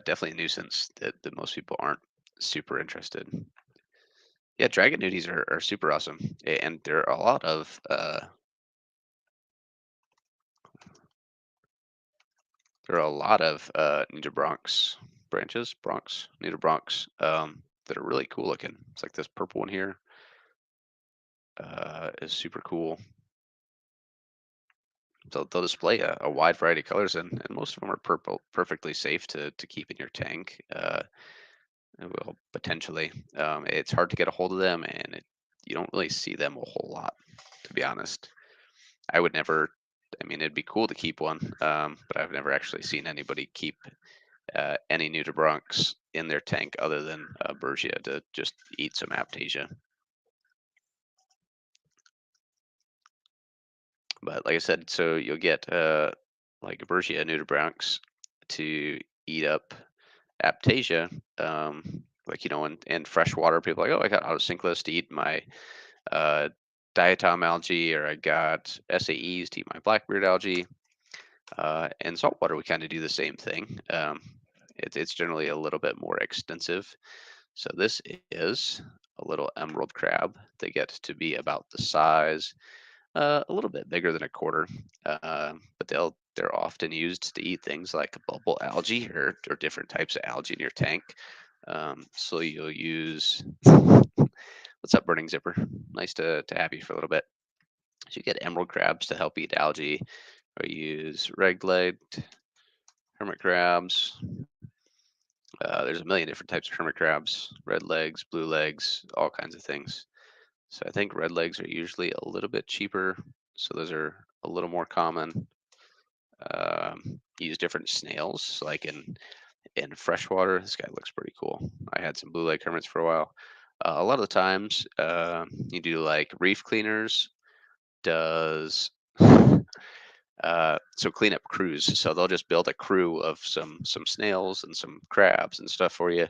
definitely a nuisance that most people aren't super interested. Yeah, dragon nudies are super awesome, and there are a lot of nudibranchs branches, bronx nudibranchs that are really cool looking. It's like this purple one here is super cool. They'll display a wide variety of colors, and most of them are perfectly safe to keep in your tank. Well, potentially. It's hard to get a hold of them, and you don't really see them a whole lot, to be honest. I would never. I mean, it'd be cool to keep one, but I've never actually seen anybody keep any nudibranchs in their tank other than Bergia to just eat some Aptasia. But like I said, so you'll get like Bergia nudibranchs to eat up Aptasia. Like, in fresh water, people are like, oh, I got autosynclus to eat my diatom algae, or I got SAEs to eat my blackbeard algae. In saltwater, we kind of do the same thing. It's generally a little bit more extensive. So this is a little emerald crab. They get to be about the size, a little bit bigger than a quarter, but they're often used to eat things like bubble algae or different types of algae in your tank. So you'll use what's up, Burning Zipper? Nice to have you for a little bit. So you get emerald crabs to help eat algae, or use red-legged hermit crabs. There's a million different types of hermit crabs: red legs, blue legs, all kinds of things. So I think red legs are usually a little bit cheaper. So those are a little more common. Use different snails, so like in freshwater. This guy looks pretty cool. I had some blue leg hermits for a while. A lot of the times, you do like reef cleaners does so cleanup crews. So they'll just build a crew of some snails and some crabs and stuff for you,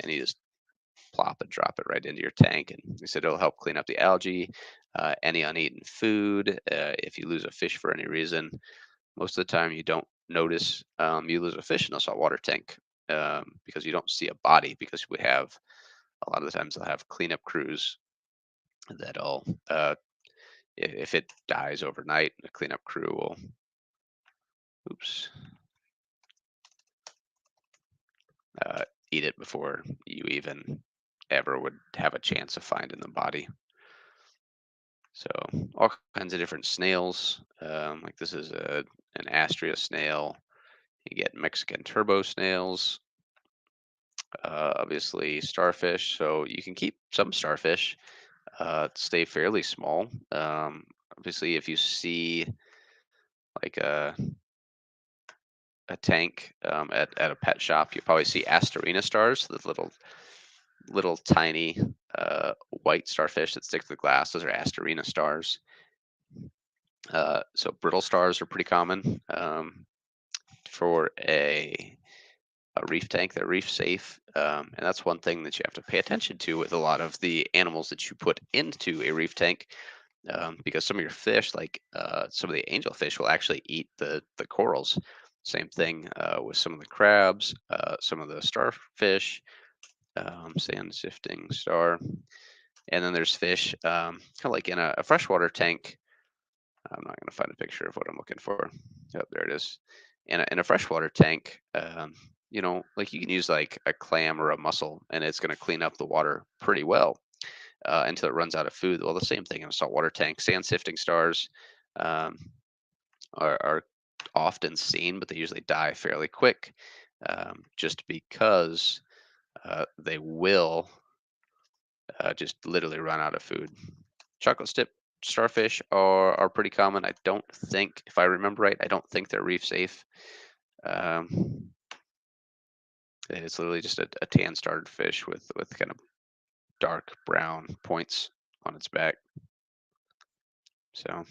and you just plop and drop it right into your tank. And they said it'll help clean up the algae, any uneaten food. If you lose a fish for any reason, most of the time you don't notice you lose a fish in a saltwater tank, because you don't see a body, because we have a lot of the times they'll have cleanup crews that'll if it dies overnight, the cleanup crew will oops uh, eat it before you even ever would have a chance of finding the body. So all kinds of different snails. Like this is an Astrea snail. You get Mexican turbo snails. Obviously starfish. So you can keep some starfish. Stay fairly small. Obviously, if you see like a tank at a pet shop, you probably see Astorina stars, the little tiny white starfish that stick to the glass. Those are Astorina stars. So brittle stars are pretty common for a reef tank. They're reef safe, and that's one thing that you have to pay attention to with a lot of the animals that you put into a reef tank, because some of your fish, like some of the angelfish, will actually eat the corals. Same thing with some of the crabs, some of the starfish, sand sifting star, and then there's fish, kind of like in a freshwater tank. I'm not going to find a picture of what I'm looking for. Yep, there it is. In a freshwater tank, like you can use like a clam or a mussel, and it's going to clean up the water pretty well until it runs out of food. Well, the same thing in a saltwater tank. Sand sifting stars um, are often seen, but they usually die fairly quick, just because they will just literally run out of food. Chocolate tip starfish are pretty common. I don't think, if I remember right, I don't think they're reef safe. Um, it's literally just a tan starfish with kind of dark brown points on its back. So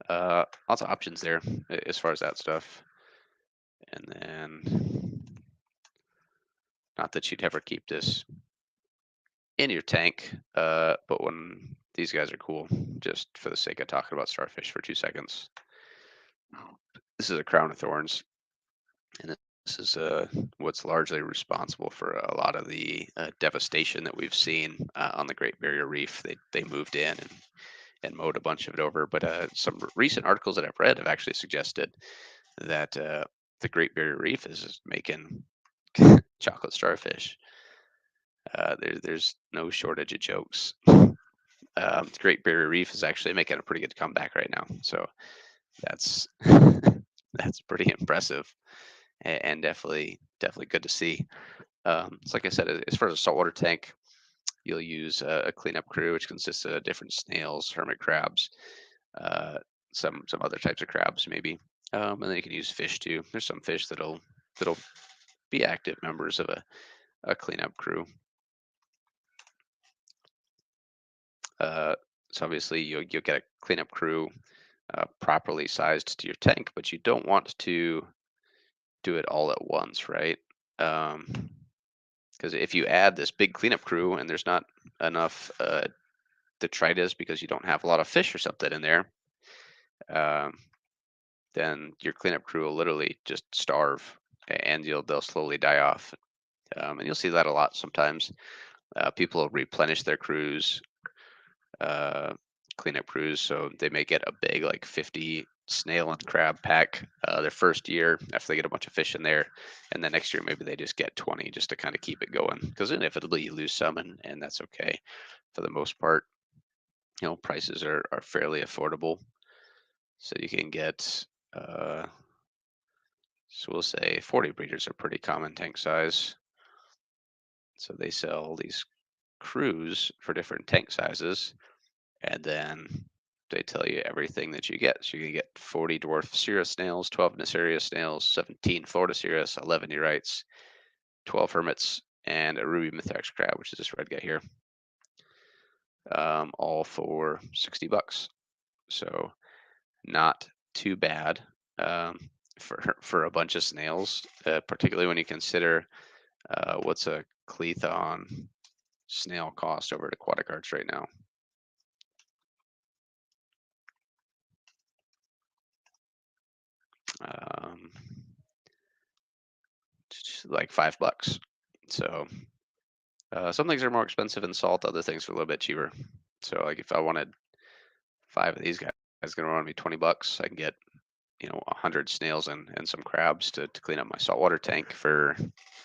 lots of options there as far as that stuff. And then, not that you'd ever keep this in your tank, but when these guys are cool, just for the sake of talking about starfish for 2 seconds. This is a crown of thorns, and this is what's largely responsible for a lot of the devastation that we've seen on the Great Barrier Reef. They moved in and mowed a bunch of it over, but some recent articles that I've read have actually suggested that the Great Barrier Reef is making chocolate starfish. There's no shortage of jokes. The Great Barrier Reef is actually making a pretty good comeback right now, so that's that's pretty impressive, and definitely good to see. So like I said, as far as a saltwater tank, you'll use a cleanup crew, which consists of different snails, hermit crabs, uh, some other types of crabs maybe, and then you can use fish too. There's some fish that'll be active members of a cleanup crew. Uh, so obviously you'll get a cleanup crew properly sized to your tank, but you don't want to do it all at once, right? Because if you add this big cleanup crew and there's not enough detritus because you don't have a lot of fish or something in there, um, then your cleanup crew will literally just starve, and they'll slowly die off. And you'll see that a lot sometimes. People will replenish their crews, uh, cleanup crews, so they may get a big like 50 snail and crab pack their first year after they get a bunch of fish in there, and then next year maybe they just get 20 just to kind of keep it going, because inevitably you lose some, and that's okay for the most part. Prices are fairly affordable, so you can get so we'll say 40 breeders are pretty common tank size. So they sell these crews for different tank sizes, and then they tell you everything that you get. So you can get 40 dwarf cirrus snails, 12 Nassarius snails, 17 Florida cirrus, 11 Eurites, 12 hermits, and a ruby mythrax crab, which is this red guy here, all for $60. So not too bad for a bunch of snails, particularly when you consider what's a Clethon snail cost over at Aquatic Arts right now. Um, like $5. So some things are more expensive in salt, other things are a little bit cheaper. So like if I wanted 5 of these guys, it's gonna run me $20. I can get 100 snails and some crabs to clean up my saltwater tank for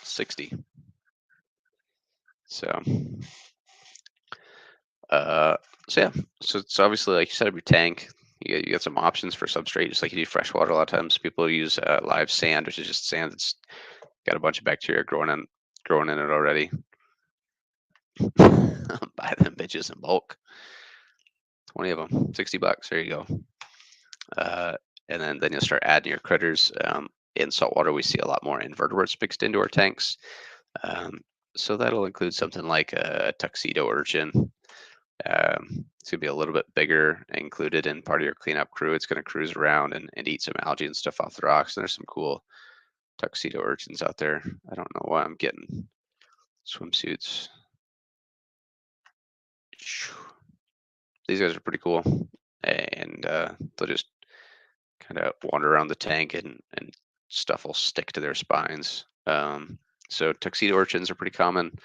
60. So uh so yeah, so obviously like you set up your tank, you get some options for substrate, just like you do freshwater. A lot of times people use live sand, which is just sand that's got a bunch of bacteria growing in it already. Buy them bitches in bulk. 20 of them, $60. There you go. And then you'll start adding your critters. In saltwater, we see a lot more invertebrates mixed into our tanks. Um, so that'll include something like a tuxedo urchin. It's gonna be a little bit bigger, included in part of your cleanup crew. It's gonna cruise around and eat some algae and stuff off the rocks. And there's some cool tuxedo urchins out there. I don't know why I'm getting swimsuits. These guys are pretty cool, and they'll just kind of wander around the tank, and stuff will stick to their spines. So tuxedo urchins are pretty common.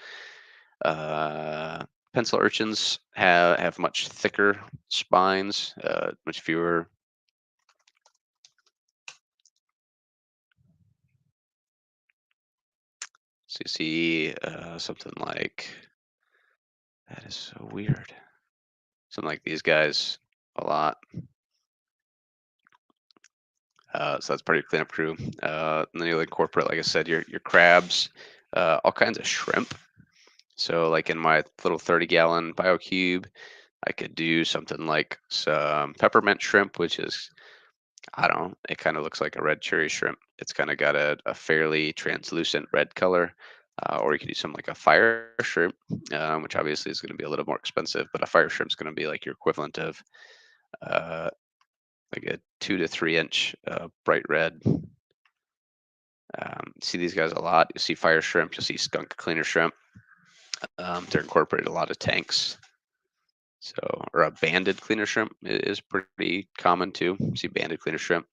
Pencil urchins have much thicker spines, much fewer. So you see something like, that is so weird. Something like these guys a lot. So that's part of your cleanup crew. And then you'll incorporate, like I said, your crabs, all kinds of shrimp. So like in my little 30-gallon BioCube, I could do something like some peppermint shrimp, which is, I don't know, it kind of looks like a red cherry shrimp. It's kind of got a fairly translucent red color. Or you could do something like a fire shrimp, which obviously is going to be a little more expensive, but a fire shrimp is going to be like your equivalent of like a 2 to 3 inch bright red. See these guys a lot. You see fire shrimp, you'll see skunk cleaner shrimp. They're incorporated a lot of tanks. So, or a banded cleaner shrimp is pretty common too. See banded cleaner shrimp.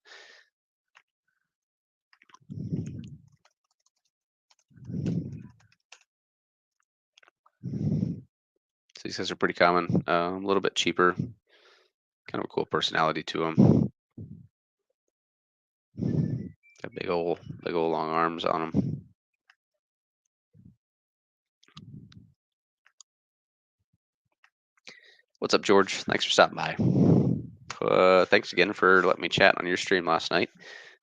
So these guys are pretty common. A little bit cheaper. Kind of a cool personality to them. Got big old long arms on them. What's up, George? Thanks for stopping by. Thanks again for letting me chat on your stream last night.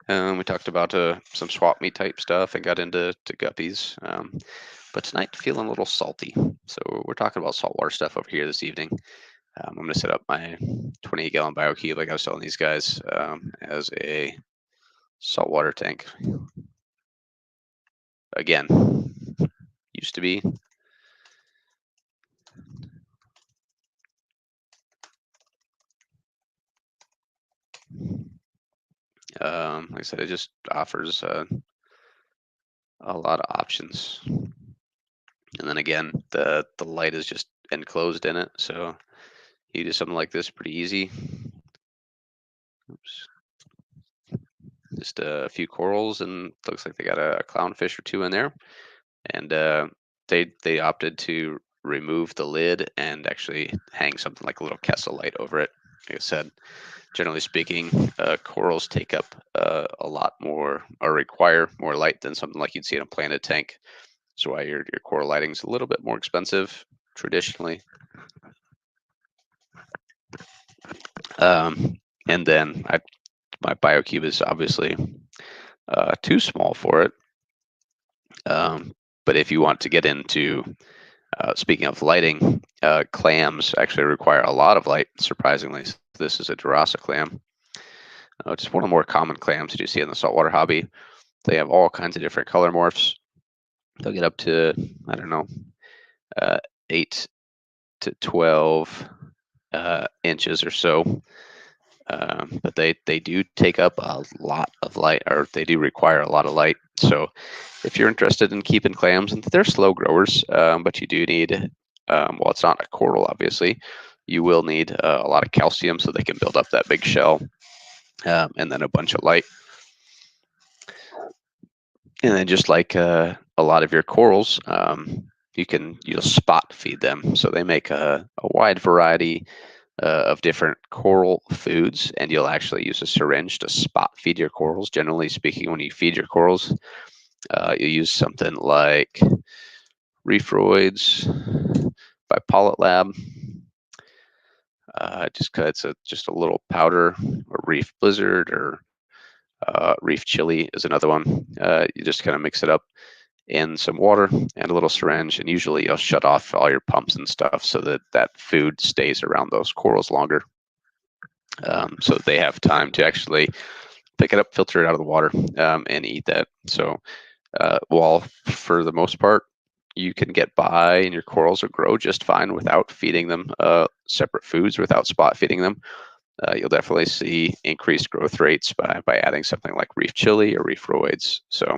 We talked about some swap meet type stuff and got into guppies. But tonight, feeling a little salty. So we're talking about saltwater stuff over here this evening. I'm going to set up my 28-gallon BioCube, like I was telling these guys, as a saltwater tank. Again, used to be. Like I said, it just offers a lot of options. And then again, the light is just enclosed in it, so you do something like this pretty easy. Oops. Just a few corals, and looks like they got a clownfish or two in there. And they opted to remove the lid and actually hang something like a little Kessel light over it. Like I said, generally speaking, corals take up a lot more or require more light than something like you'd see in a planted tank. That's why your coral lighting is a little bit more expensive traditionally. And then my BioCube is obviously too small for it. But if you want to get into, speaking of lighting, clams actually require a lot of light, surprisingly. This is a Durasa clam. It's one of the more common clams that you see in the saltwater hobby. They have all kinds of different color morphs. They'll get up to, I don't know, 8 to 12 inches or so. But they do take up a lot of light, or they do require a lot of light. So if you're interested in keeping clams, and they're slow growers, but you do need, well, it's not a coral, obviously. You will need a lot of calcium so they can build up that big shell, and then a bunch of light. And then just like a lot of your corals, you'll spot feed them. So they make a wide variety of different coral foods, and you'll actually use a syringe to spot feed your corals. Generally speaking, when you feed your corals, you'll use something like Reefroids by Polyp Lab. Just because it's just a little powder, or Reef Blizzard, or Reef Chili is another one. You just kind of mix it up in some water and a little syringe, and usually you'll shut off all your pumps and stuff so that that food stays around those corals longer, so they have time to actually pick it up, filter it out of the water, and eat that. So while for the most part you can get by and your corals will grow just fine without feeding them separate foods, without spot feeding them, you'll definitely see increased growth rates by adding something like Reef Chili or Reefroids. So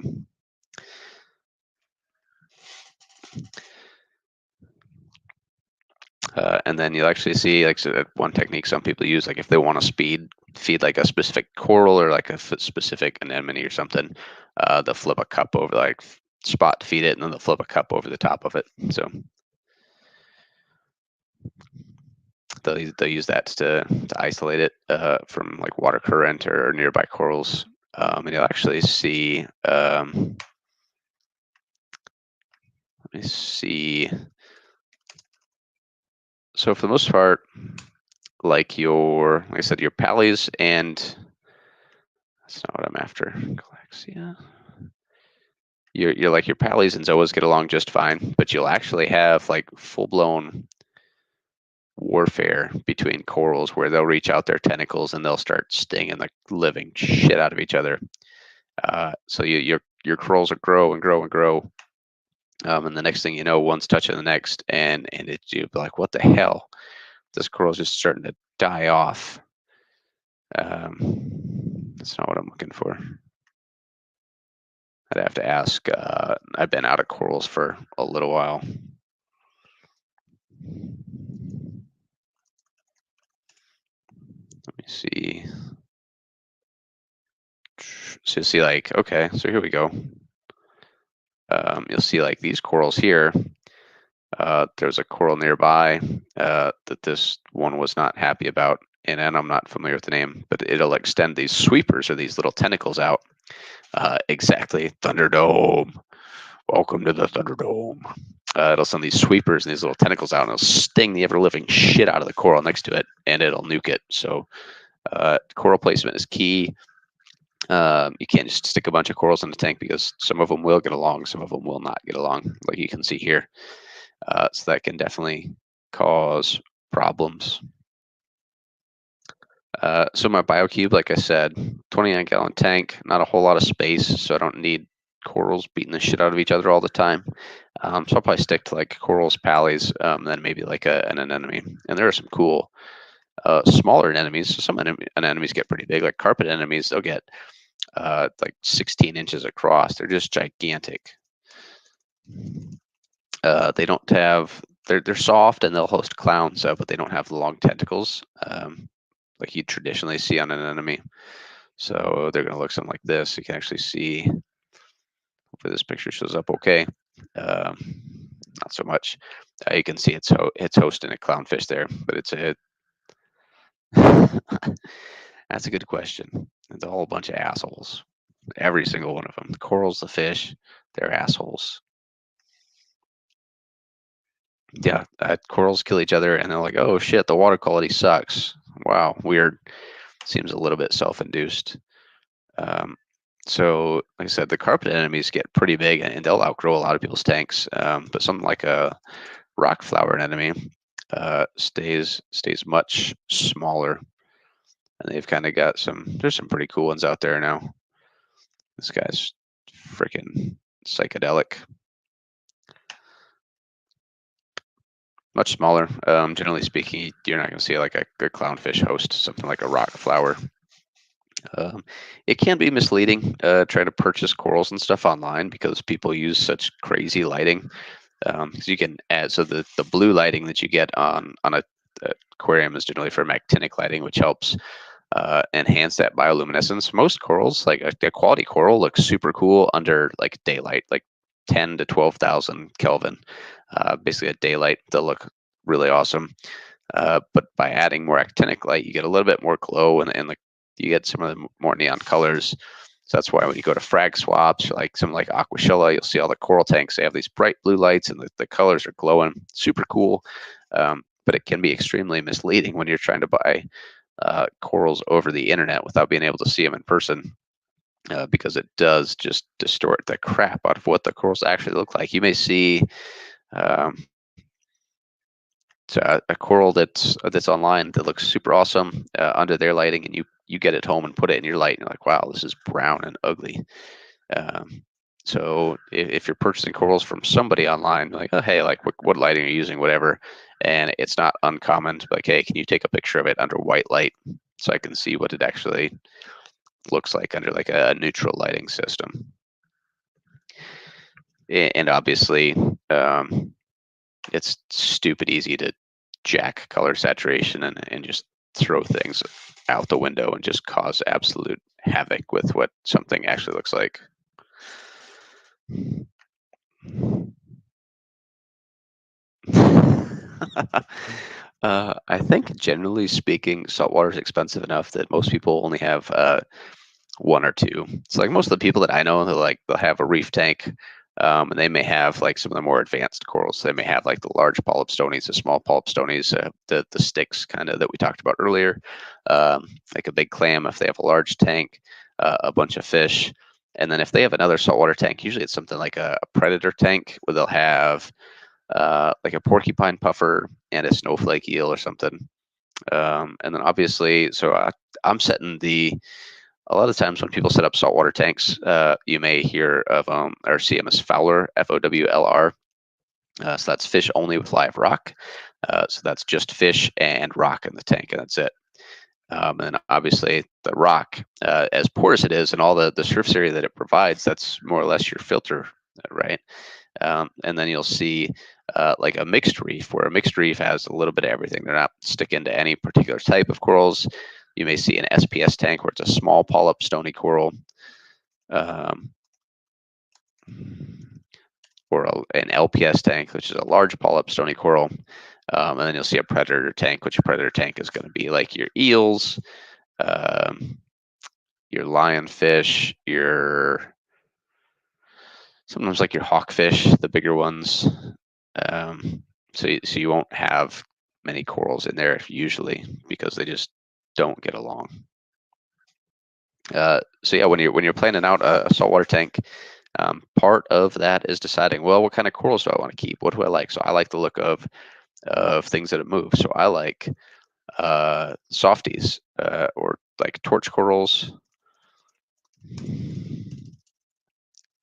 and then you'll actually see, like, so one technique some people use, like if they want to feed like a specific coral or like a specific anemone or something, they'll flip a cup over, like spot feed it, and then they'll flip a cup over the top of it. So they'll use that to isolate it from like water current or nearby corals. And you'll actually see, let me see. So for the most part, like I said, your pallies, and that's not what I'm after. Galaxia. You're like your pallies and zoas get along just fine, but you'll actually have like full-blown warfare between corals where they'll reach out their tentacles and they'll start stinging the living shit out of each other. So your corals will grow and grow and grow, and the next thing you know, one's touching the next, and you'll be like, what the hell? This coral's just starting to die off. That's not what I'm looking for. I'd have to ask. I've been out of corals for a little while. Let me see. So you'll see, like, okay, so here we go. You'll see like these corals here. There's a coral nearby that this one was not happy about, and I'm not familiar with the name, but it'll extend these sweepers or these little tentacles out. Exactly, Thunderdome. Welcome to the Thunderdome. It'll send these sweepers and these little tentacles out, and it'll sting the ever-living shit out of the coral next to it, and it'll nuke it. So coral placement is key. You can't just stick a bunch of corals in the tank, because some of them will get along, some of them will not get along, like you can see here. So that can definitely cause problems. So my BioCube, like I said, 29-gallon tank, not a whole lot of space, so I don't need corals beating the shit out of each other all the time. So I'll probably stick to like corals, pallies, then maybe like an anemone. And there are some cool smaller anemones. So some anemones get pretty big, like carpet anemones. They'll get like 16 inches across. They're just gigantic. They don't have they're soft and they'll host clowns, but they don't have the long tentacles like you traditionally see on an anemone. So they're going to look something like this. You can actually see. Hopefully this picture shows up okay. Not so much. You can see it's hosting a clownfish there, but it's a that's a good question. It's a whole bunch of assholes. Every single one of them. The corals, the fish, they're assholes. Yeah, corals kill each other, and they're like, "Oh shit, the water quality sucks." Wow, weird. Seems a little bit self-induced. So, like I said, the carpet anemones get pretty big, and they'll outgrow a lot of people's tanks. But something like a rock flower anemone stays much smaller, and they've kind of got some. There's some pretty cool ones out there now. This guy's freaking psychedelic. Much smaller. Generally speaking, you're not going to see like a clownfish host something like a rock flower. It can be misleading trying to purchase corals and stuff online because people use such crazy lighting. Because you can add, so the blue lighting that you get on a aquarium is generally for actinic lighting, which helps enhance that bioluminescence. Most corals, like a quality coral, looks super cool under like daylight, like 10 to 12,000 Kelvin. Basically, at daylight, they'll look really awesome. But by adding more actinic light, you get a little bit more glow, and like you get some of the more neon colors. So that's why when you go to frag swaps, like something like Aquashella, you'll see all the coral tanks. They have these bright blue lights, and the colors are glowing. Super cool. But it can be extremely misleading when you're trying to buy corals over the internet without being able to see them in person. Because it does just distort the crap out of what the corals actually look like. You may see a coral that's online that looks super awesome under their lighting, and you get it home and put it in your light, and you're like, wow, this is brown and ugly. So if you're purchasing corals from somebody online, like, oh, hey, like what lighting are you using, whatever, and it's not uncommon to be like, hey, can you take a picture of it under white light so I can see what it actually looks like under like a neutral lighting system? And obviously, it's stupid easy to jack color saturation and just throw things out the window and just cause absolute havoc with what something actually looks like. I think generally speaking, saltwater is expensive enough that most people only have one or two. It's like most of the people that I know, they'll have a reef tank, and they may have like some of the more advanced corals. They may have like the large polyp stonies, the small polyp stonies, the sticks kind of that we talked about earlier, like a big clam if they have a large tank, a bunch of fish. And then if they have another saltwater tank, usually it's something like a predator tank where they'll have like a porcupine puffer and a snowflake eel or something. And then obviously, so I'm setting a lot of times when people set up saltwater tanks, you may hear of or see them as Fowler, FOWLR. So that's fish only with live rock. So that's just fish and rock in the tank, and that's it. And obviously the rock, as porous it is, and all the surface area that it provides, that's more or less your filter, right? And then you'll see like a mixed reef, where a mixed reef has a little bit of everything. They're not sticking to any particular type of corals. You may see an SPS tank where it's a small polyp stony coral, or an LPS tank, which is a large polyp stony coral. And then you'll see a predator tank, which a predator tank is going to be like your eels, your lionfish, sometimes like your hawkfish, the bigger ones. So you won't have many corals in there usually because they just don't get along. So yeah, when you're planning out a saltwater tank, part of that is deciding, well, what kind of corals do I want to keep? What do I like? So I like the look of things that move. So I like softies or like torch corals,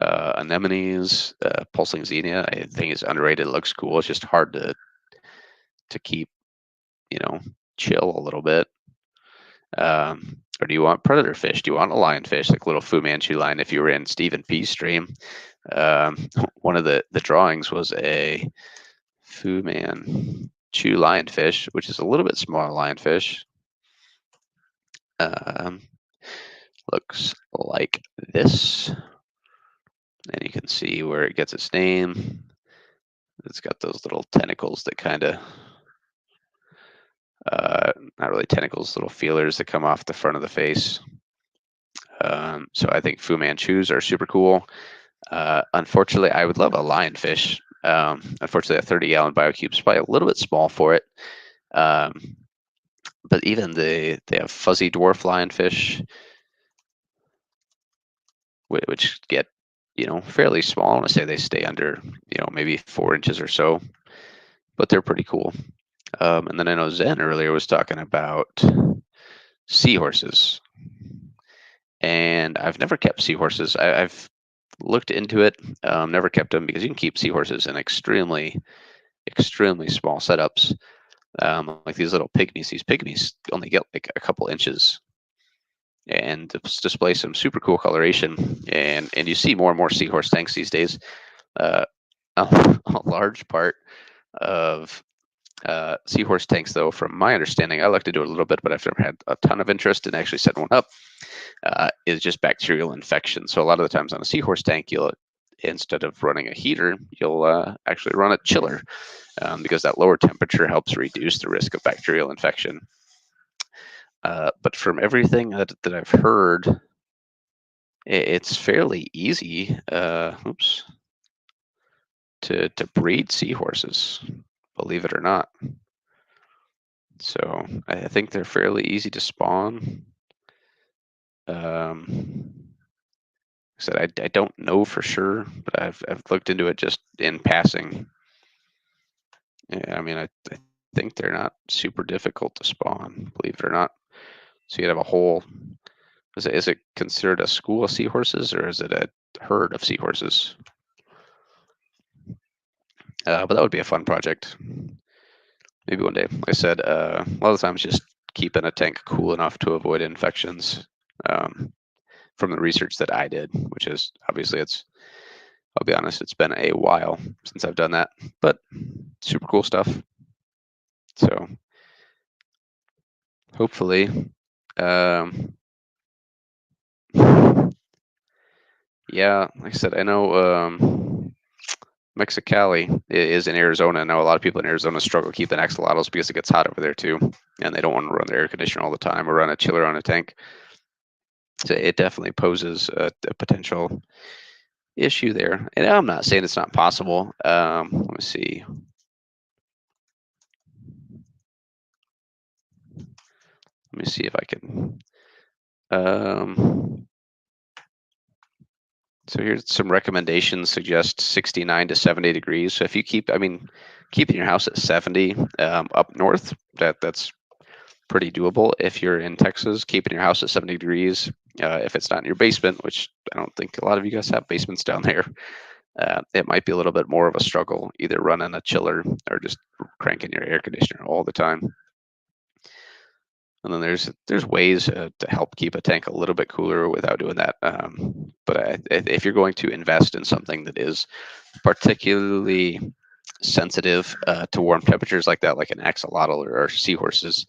anemones, pulsing Xenia. I think is underrated. It looks cool. It's just hard to keep, chill a little bit. Or do you want predator fish? Do you want a lionfish, like little Fu Manchu line? If you were in Stephen P's stream, one of the drawings was a FuMan Chew Lionfish, which is a little bit smaller lionfish. Looks like this. And you can see where it gets its name. It's got those little tentacles that kind of, not really tentacles, little feelers that come off the front of the face. So I think Fu Manchus are super cool. Unfortunately, I would love a lionfish. Unfortunately, a 30-gallon BioCube is probably a little bit small for it. But even they have fuzzy dwarf lionfish, which get, fairly small. I want to say they stay under, maybe 4 inches or so, but they're pretty cool. And then I know Zen earlier was talking about seahorses, and I've never kept seahorses. I've looked into it, never kept them, because you can keep seahorses in extremely small setups, like these little pygmies. These pygmies only get like a couple inches and display some super cool coloration, and you see more and more seahorse tanks these days. A large part of seahorse tanks, though, from my understanding, I like to do it a little bit, but I've never had a ton of interest in actually setting one up, is just bacterial infection. So a lot of the times on a seahorse tank, you'll, instead of running a heater, you'll actually run a chiller, because that lower temperature helps reduce the risk of bacterial infection. But from everything that I've heard, it's fairly easy to breed seahorses, believe it or not. So I think they're fairly easy to spawn. I said I don't know for sure, but I've looked into it just in passing. Yeah, I mean, I think they're not super difficult to spawn, believe it or not. So you'd have a whole, is it considered a school of seahorses, or is it a herd of seahorses? But that would be a fun project. Maybe one day. Like I said, a lot of times just keeping a tank cool enough to avoid infections, from the research that I did, which is obviously, I'll be honest, it's been a while since I've done that, but super cool stuff. So hopefully, yeah, like I said, I know Mexicali is in Arizona. I know a lot of people in Arizona struggle keeping axolotls because it gets hot over there too, and they don't want to run their air conditioner all the time or run a chiller on a tank. So it definitely poses a potential issue there. And I'm not saying it's not possible. Let me see. Let me see if I can. So here's some recommendations. Suggest 69 to 70 degrees. So if you keeping your house at 70 up north, that's pretty doable. If you're in Texas, keeping your house at 70 degrees, if it's not in your basement, which I don't think a lot of you guys have basements down there, it might be a little bit more of a struggle, either running a chiller or just cranking your air conditioner all the time. And then there's ways to help keep a tank a little bit cooler without doing that. But if you're going to invest in something that is particularly sensitive to warm temperatures like that, like an axolotl or seahorses,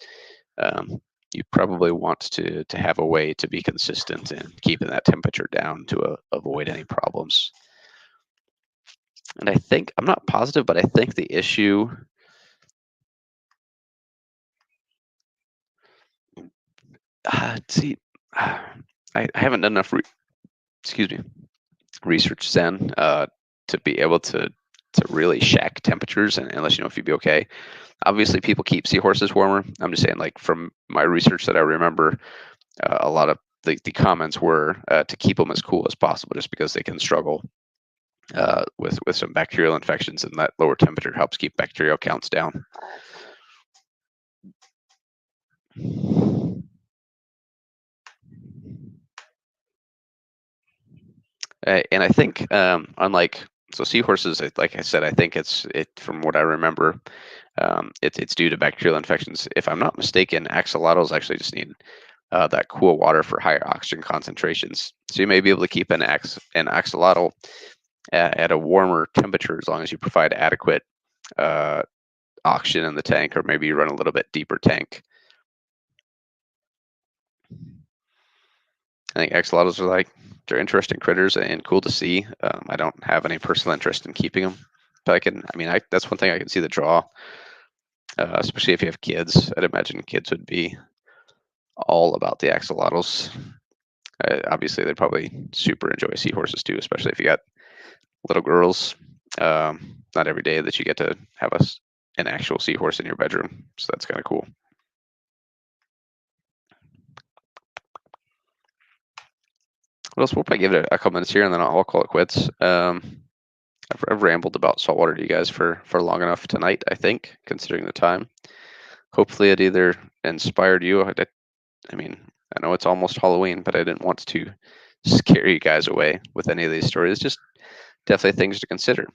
you probably want to have a way to be consistent in keeping that temperature down to avoid any problems. And I think, I'm not positive, but I think the issue, see, I haven't done enough, research Zen to be able to really shack temperatures, and unless you know if you'd be okay. Obviously, people keep seahorses warmer. I'm just saying, like, from my research that I remember, a lot of the comments were to keep them as cool as possible, just because they can struggle with some bacterial infections, and that lower temperature helps keep bacterial counts down. And I think, unlike, so seahorses, like I said, I think it's from what I remember, it's due to bacterial infections. If I'm not mistaken, axolotls actually just need that cool water for higher oxygen concentrations. So you may be able to keep an axolotl at a warmer temperature as long as you provide adequate oxygen in the tank, or maybe you run a little bit deeper tank. I think axolotls are they're interesting critters and cool to see. I don't have any personal interest in keeping them, but that's one thing I can see the draw, especially if you have kids. I'd imagine kids would be all about the axolotls. Obviously, they'd probably super enjoy seahorses too, especially if you got little girls. Not every day that you get to have an actual seahorse in your bedroom, so that's kind of cool. What else? We'll probably give it a couple minutes here, and then I'll call it quits. I've rambled about saltwater to you guys for long enough tonight, I think, considering the time. Hopefully, it either inspired you. I know it's almost Halloween, but I didn't want to scare you guys away with any of these stories. Just definitely things to consider.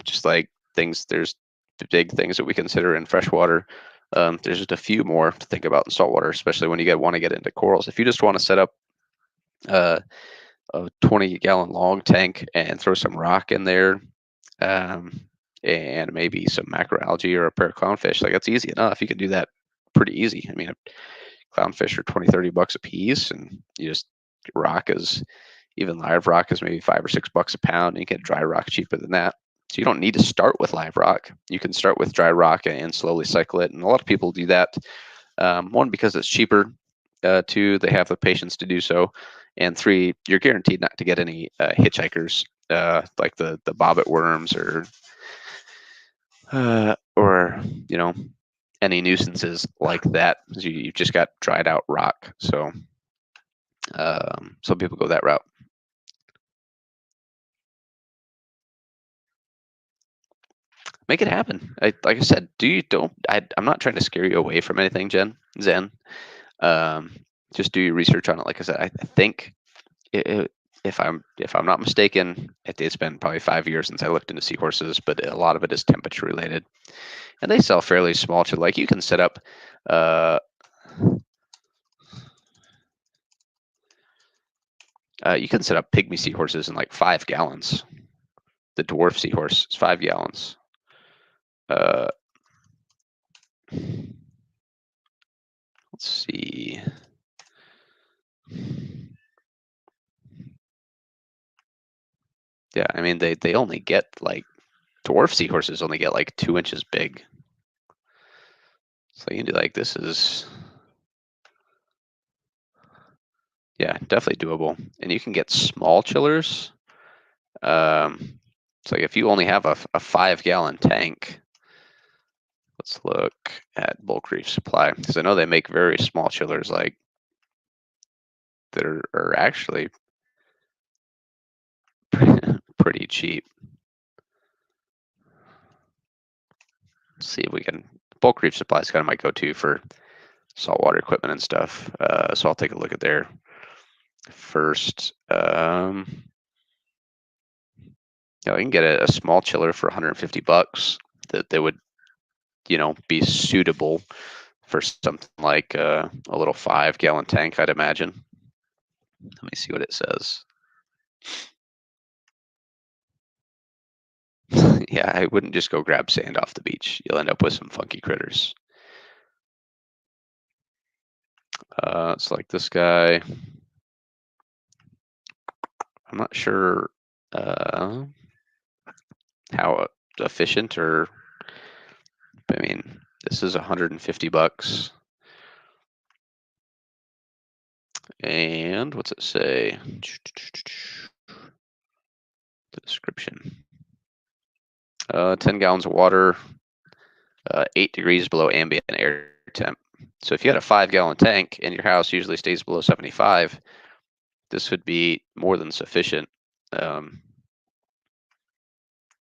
Just like there's big things that we consider in freshwater. There's just a few more to think about in saltwater, especially when you want to get into corals. If you just want to set up a 20-gallon long tank and throw some rock in there, and maybe some macroalgae or a pair of clownfish, that's easy enough. You can do that pretty easy. Clownfish are $20-30 a piece, and you just even live rock is maybe $5 or $6 a pound, and you get dry rock cheaper than that. So you don't need to start with live rock. You can start with dry rock and slowly cycle it, and a lot of people do that. One, because it's cheaper. Two, they have the patience to do so, and three, you're guaranteed not to get any hitchhikers, like the bobbit worms or any nuisances like that. You've just got dried out rock. So some people go that route. Make it happen. Like I said, I'm not trying to scare you away from anything, Zen. Just do your research on it. Like I said, I think if I'm not mistaken, it's been probably 5 years since I looked into seahorses, but a lot of it is temperature related, and they sell fairly small. You can set up. You can set up pygmy seahorses in 5 gallons. The dwarf seahorse is 5 gallons. Let's see. Yeah, they only get dwarf seahorses only get 2 inches big. So you can do this is, yeah, definitely doable. And you can get small chillers. So if you only have a 5-gallon tank, let's look at Bulk Reef Supply, because I know they make very small chillers that are actually pretty cheap. Let's see if we can. Bulk Reef Supply is kind of my go-to for saltwater equipment and stuff. So I'll take a look at there first. Yeah, we can get a small chiller for $150 that would, be suitable for something like a little 5-gallon tank, I'd imagine. Let me see what it says. Yeah, I wouldn't just go grab sand off the beach. You'll end up with some funky critters. It's like this guy. I'm not sure how efficient this is $150. And what's it say? The description. 10 gallons of water, 8 degrees below ambient air temp. So if you had a 5-gallon tank and your house usually stays below 75, this would be more than sufficient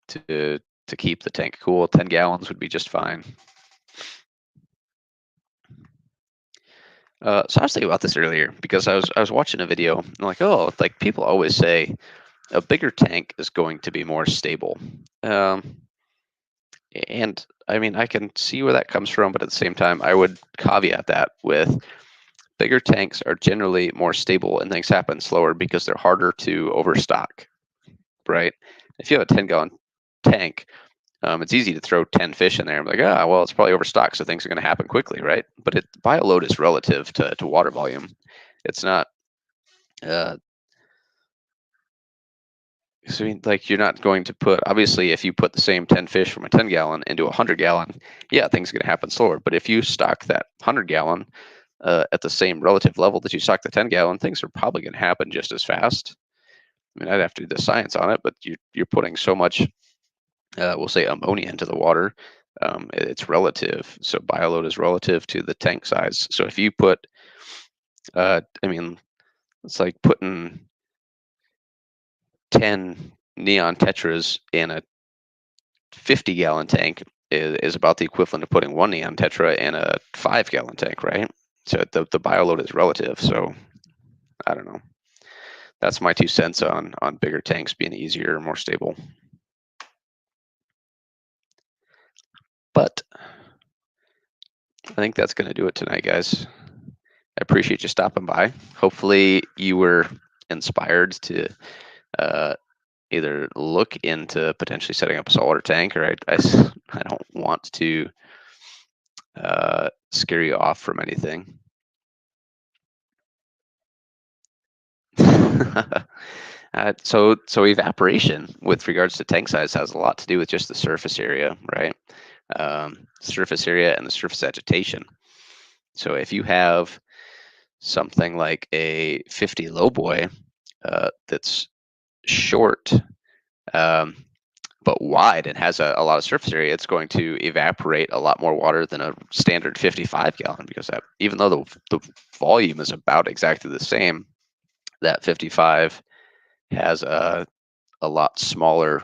to keep the tank cool. 10 gallons would be just fine. So I was thinking about this earlier because I was watching a video and people always say a bigger tank is going to be more stable. And I can see where that comes from, but at the same time, I would caveat that with bigger tanks are generally more stable and things happen slower because they're harder to overstock, right? If you have a 10-gallon tank, It's easy to throw 10 fish in there and be like, ah, well, it's probably overstocked, so things are going to happen quickly, right? But bioload is relative to water volume. It's not. So like you're not going to put, obviously if you put the same 10 fish from a 10 gallon into a 100 gallon, yeah, things are going to happen slower. But if you stock that 100 gallon at the same relative level that you stock the 10 gallon, things are probably going to happen just as fast. I mean, I'd have to do the science on it, but you're putting so much, we'll say ammonia into the water. It's relative. So bioload is relative to the tank size. So if you put, I mean, it's like putting 10 neon tetras in a 50-gallon tank is about the equivalent of putting one neon tetra in a 5-gallon tank, right? So the bioload is relative. So I don't know. That's my 2 cents on bigger tanks being easier, more stable. But I think that's going to do it tonight, guys. I appreciate you stopping by. Hopefully you were inspired to either look into potentially setting up a saltwater tank, or I don't want to scare you off from anything. So evaporation with regards to tank size has a lot to do with just the surface area, right? Surface area and the surface agitation. So if you have something like a 50 lowboy that's short but wide and has a lot of surface area, it's going to evaporate a lot more water than a standard 55 gallon, because that, even though the volume is about exactly the same, that 55 has a lot smaller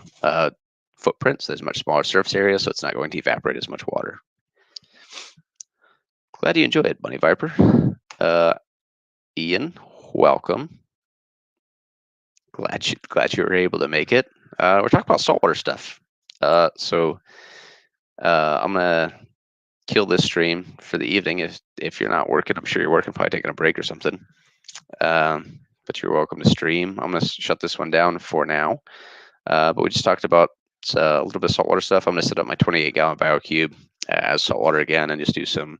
footprint, so there's much smaller surface area, so it's not going to evaporate as much water. Glad you enjoyed, Bunny Viper. Ian, welcome. Glad you were able to make it. We're talking about saltwater stuff. So I'm gonna kill this stream for the evening. If you're not working, I'm sure you're working, probably taking a break or something. But you're welcome to stream. I'm gonna shut this one down for now. But we just talked about a little bit of saltwater stuff. I'm gonna set up my 28-gallon biocube as saltwater again, and just do some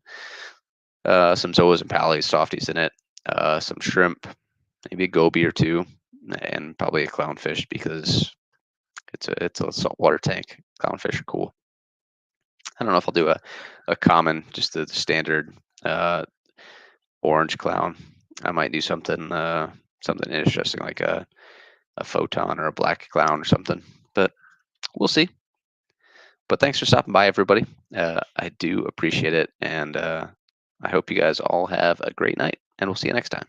zoas and pallies, softies in it, some shrimp, maybe a goby or two, and probably a clownfish, because it's a saltwater tank. Clownfish are cool. I don't know if I'll do a common, just the standard orange clown. I might do something interesting, like a photon or a black clown or something, but we'll see. But thanks for stopping by, everybody. I do appreciate it, and I hope you guys all have a great night, and we'll see you next time.